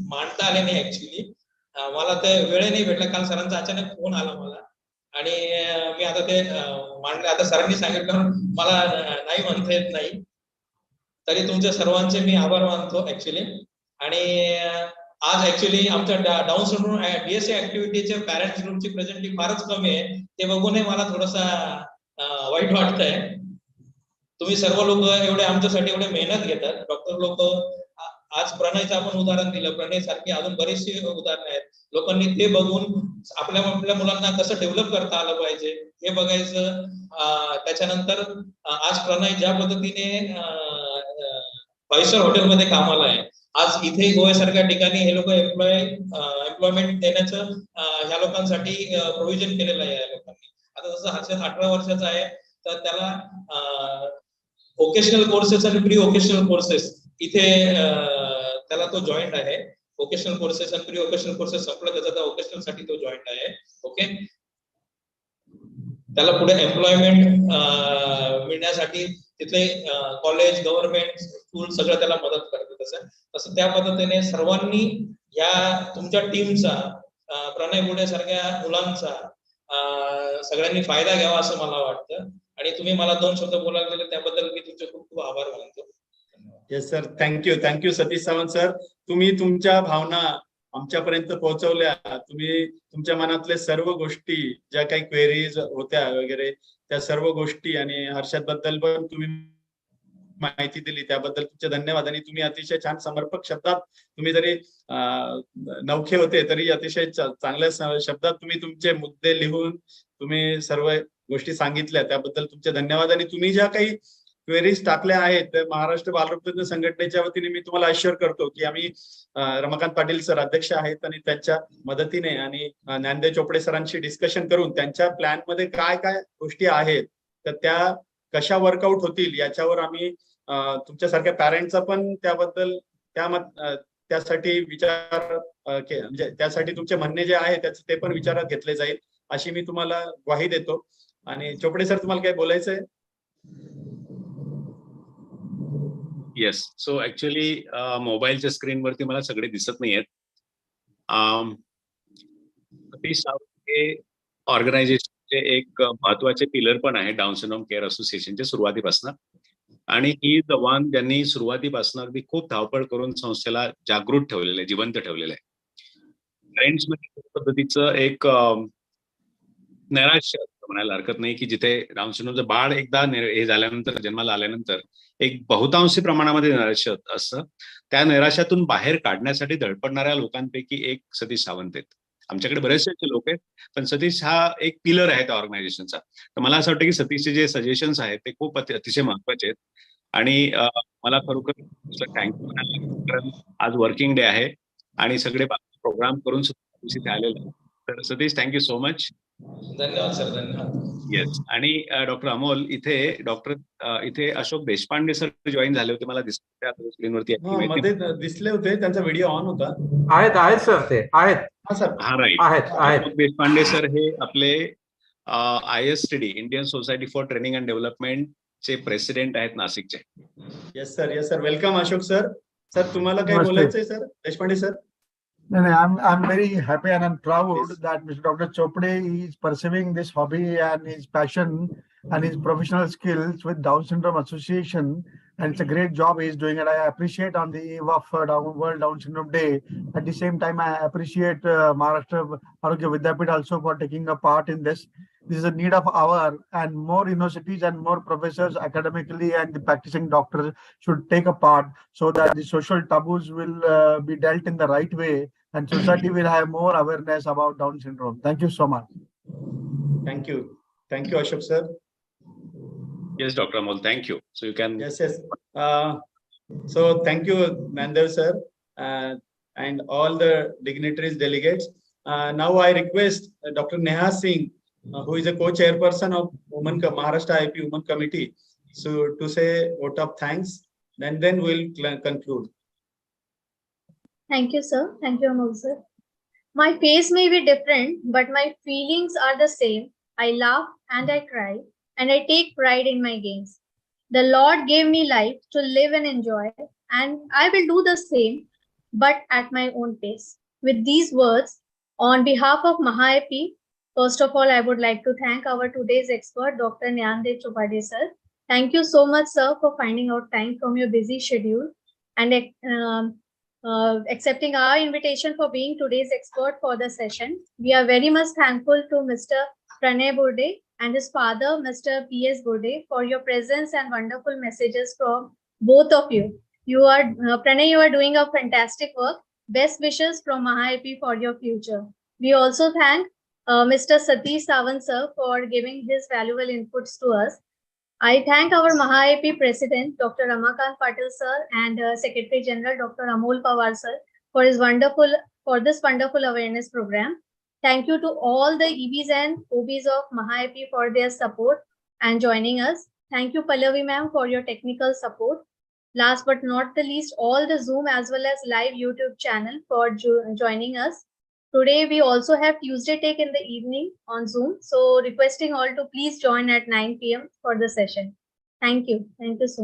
मांडता आले नाही. ऍक्च्युली मला ते वेळ नाही भेटला. काल सरांचा अचानक फोन आला मला आणि मी आता ते मांडले. आता सरांनी सांगितलं मला नाही म्हणता येत नाही. तरी तुमच्या सर्वांचे मी आभार मानतो ऍक्च्युली. आणि आज ऍक्च्युली आमच्या डाऊन सिंड्रोम डीएसए ऍक्टिव्हिटीच्या पॅरेंट्स ग्रुपची प्रेझेंटी फारच कमी आहे. ते बघूनही मला थोडासा वाईट वाटतंय. तुम्ही सर्व लोक एवढे आमच्यासाठी एवढे मेहनत घेतात. डॉक्टर लोक आज प्रणयचं आपण उदाहरण दिलं, प्रणय सारखी अजून बरीचशी उदाहरणं आहेत. लोकांनी ते बघून आपल्या मुलांना कसं डेव्हलप करता आलं पाहिजे हे बघायचं. त्याच्यानंतर आज प्रणय ज्या पद्धतीने 5 हॉटेलमध्ये कामाला आहे, आज इथे गोव्यासारख्या ठिकाणी हे लोक एम्प्लॉयमेंट देण्याचं ह्या लोकांसाठी प्रोव्हिजन केलेलं आहे या लोकांनी. आता जसं हर्षद 18 वर्षाचा आहे तर त्याला व्होकेशनल कोर्सेस आणि प्री व्होकेशनल कोर्सेस इथे त्याला तो जॉईंट आहे. व्होकेशनल कोर्सेस आणि प्री व्होकेशनल कोर्सेस संपला त्याचा, व्होकेशनल साठी तो जॉईंट आहे. ओके, त्याला पुढे एम्प्लॉयमेंट मिळण्यासाठी तिथले कॉलेज, गव्हर्नमेंट, स्कूल सगळं त्याला मदत करते. तसं त्या पद्धतीने सर्वांनी या तुमच्या टीमचा, प्रणय बुडे सारख्या मुलांचा सगळ्यांनी फायदा घ्यावा असं मला वाटतं. आणि तुम्ही मला 2 शब्द बोलायला दिले त्याबद्दल मी तुमचे खूप खूप आभार मानतो. Yes sir, thank you Satish Sawant sir. तुम्ही तुमच्या भावना आमच्यापर्यंत पोहोचवल्या. तुम्ही तुमच्या मनातले सर्व गोष्टी, ज्या काही क्वेरीज होत्या वगैरे त्या सर्व गोष्टी, आणि हर्षद बद्दल पण तुम्ही माहिती दिली त्याबद्दल तुमचे धन्यवाद. आणि तुम्ही अतिशय छान समर्पक शब्दात, तुम्ही जरी नवखे होते तरी अतिशय चांगल्या शब्दात तुम्ही तुमचे मुद्दे लिहून तुम्ही सर्व गोष्टी सांगितल्या त्याबद्दल तुमचे धन्यवाद. आणि तुम्ही ज्या काही क्वेरीज टाकल्या आहेत महाराष्ट्र बालरोगतज्ञ संघटनेच्या वतीने मी तुम्हाला अश्युअर करतो की आम्ही रमाकांत पाटील सर अध्यक्ष आहेत आणि त्यांच्या मदतीने आणि नांद्या चोपडे सरांशी डिस्कशन करून त्यांच्या प्लॅन मध्ये काय काय गोष्टी आहेत तर त्या कशा वर्कआउट होतील याच्यावर आम्ही तुमच्यासारख्या पॅरेंटचा पण त्याबद्दल त्यासाठी विचार म्हणजे त्यासाठी तुमचे म्हणणे जे आहे त्याचे ते पण विचारात घेतले जाईल अशी मी तुम्हाला ग्वाही देतो. आणि चोपडे सर, तुम्हाला काय बोलायचंय? येस, सो ऍक्च्युली मोबाईलच्या स्क्रीनवरती मला सगळे दिसत नाहीयेत. हे ऑर्गनायझेशनचे एक महत्वाचे पिलर पण आहे डाऊन सिंड्रोम केअर असोसिएशनच्या सुरुवातीपासून. आणि ही द वन ज्यांनी सुरुवातीपासून अगदी खूप धावपळ करून संस्थेला जागृत ठेवलेलं आहे, जिवंत ठेवलेलं आहे. पॅरेंट्स मध्ये पद्धतीचं एक नैराश्य म्हणायला हरकत नाही की जिथे डाऊन सिंड्रोमचं बाळ एकदा हे झाल्यानंतर, जन्माला आल्यानंतर एक बहुतांशी प्रमाणामध्ये नैराश्य असतं. त्या नैराश्यातून बाहेर काढण्यासाठी धडपडणाऱ्या लोकांपैकी एक सतीश सावंत आहेत. आमच्याकडे बरेचसे लोक आहेत पण सतीश हा एक पिलर आहे त्या ऑर्गनायझेशनचा. तर मला असं वाटतं की सतीशचे जे सजेशन्स आहेत ते खूप अतिशय महत्वाचे आहेत. आणि मला खरोखर थँक्यू, कारण आज वर्किंग डे आहे आणि सगळे प्रोग्राम करून इथे आलेले आहे. तर सतीश, थँक्यू सो मच. धन्यवाद सर, धन्यवाद. येस. आणि डॉक्टर अमोल, इथे अशोक देशपांडे सर जॉईन झाले होते, मला दिसले स्क्रीनवरती मध्ये दिसले होते, त्यांचा व्हिडिओ ऑन होता. आहेत सर, ते आहेत. हा sir, right. Ashok Deshpande sir हे आपले ISTD, Indian Society for Training and Development चे प्रेसिडेंट आहेत नाशिकचे. Yes sir, welcome Ashok sir. Sir, तुम्हाला काय बोलायचंय sir Deshpande sir? No, I'm very happy and I'm proud that Mr. Dr. Chopra is pursuing this hobby and his passion and his professional skills with Down Syndrome Association, and it's a great job he's doing, and I appreciate on the eve of World Down Syndrome Day. At the same time, I appreciate Maharashtra Arogya Vidyapit also for taking a part in this. This is a need of hour, and more universities and more professors academically and the practicing doctors should take a part so that the social taboos will be dealt in the right way and society will have more awareness about Down syndrome. Thank you so much. Thank you, Ashok sir. Yes, Dr. Amol, thank you. So you can. Yes. So thank you, Nandya sir. and all the dignitaries, delegates. Now I request Dr. Neha Singh, who is a co-chairperson of Maharashtra IP Women Committee, so to say vote of thanks, and then we'll conclude. Thank you, sir. Thank you, Amol sir. My face may be different, but my feelings are the same. I laugh and I cry, and I take pride in my gains. The Lord gave me life to live and enjoy, and I will do the same, but at my own pace. With these words, on behalf of MahaIP, first of all, I would like to thank our today's expert, Dr. Nandya Chopra sir. Thank you so much, sir, for finding out time from your busy schedule and accepting our invitation for being today's expert for the session. We are very much thankful to Mr. Pranay Burde and his father, Mr. P.S. Burde, for your presence and wonderful messages from both of you. You are, Pranay, you are doing a fantastic work. Best wishes from MahaIP for your future. We also thank Mr. Satish Sawant sir for giving his valuable inputs to us. I thank our MahaIP President, Dr. Ramakant Patel sir, and Secretary General, Dr. Amol Pawar sir, for this wonderful awareness program. Thank you to all the EBs and OBs of MahaIP for their support and joining us. Thank you, Pallavi ma'am, for your technical support. Last but not the least, all the Zoom as well as live YouTube channel for joining us. Today, we also have Tuesday Take in the evening on Zoom. So requesting all to please join at 9 p.m. for the session. Thank you. Thank you so much.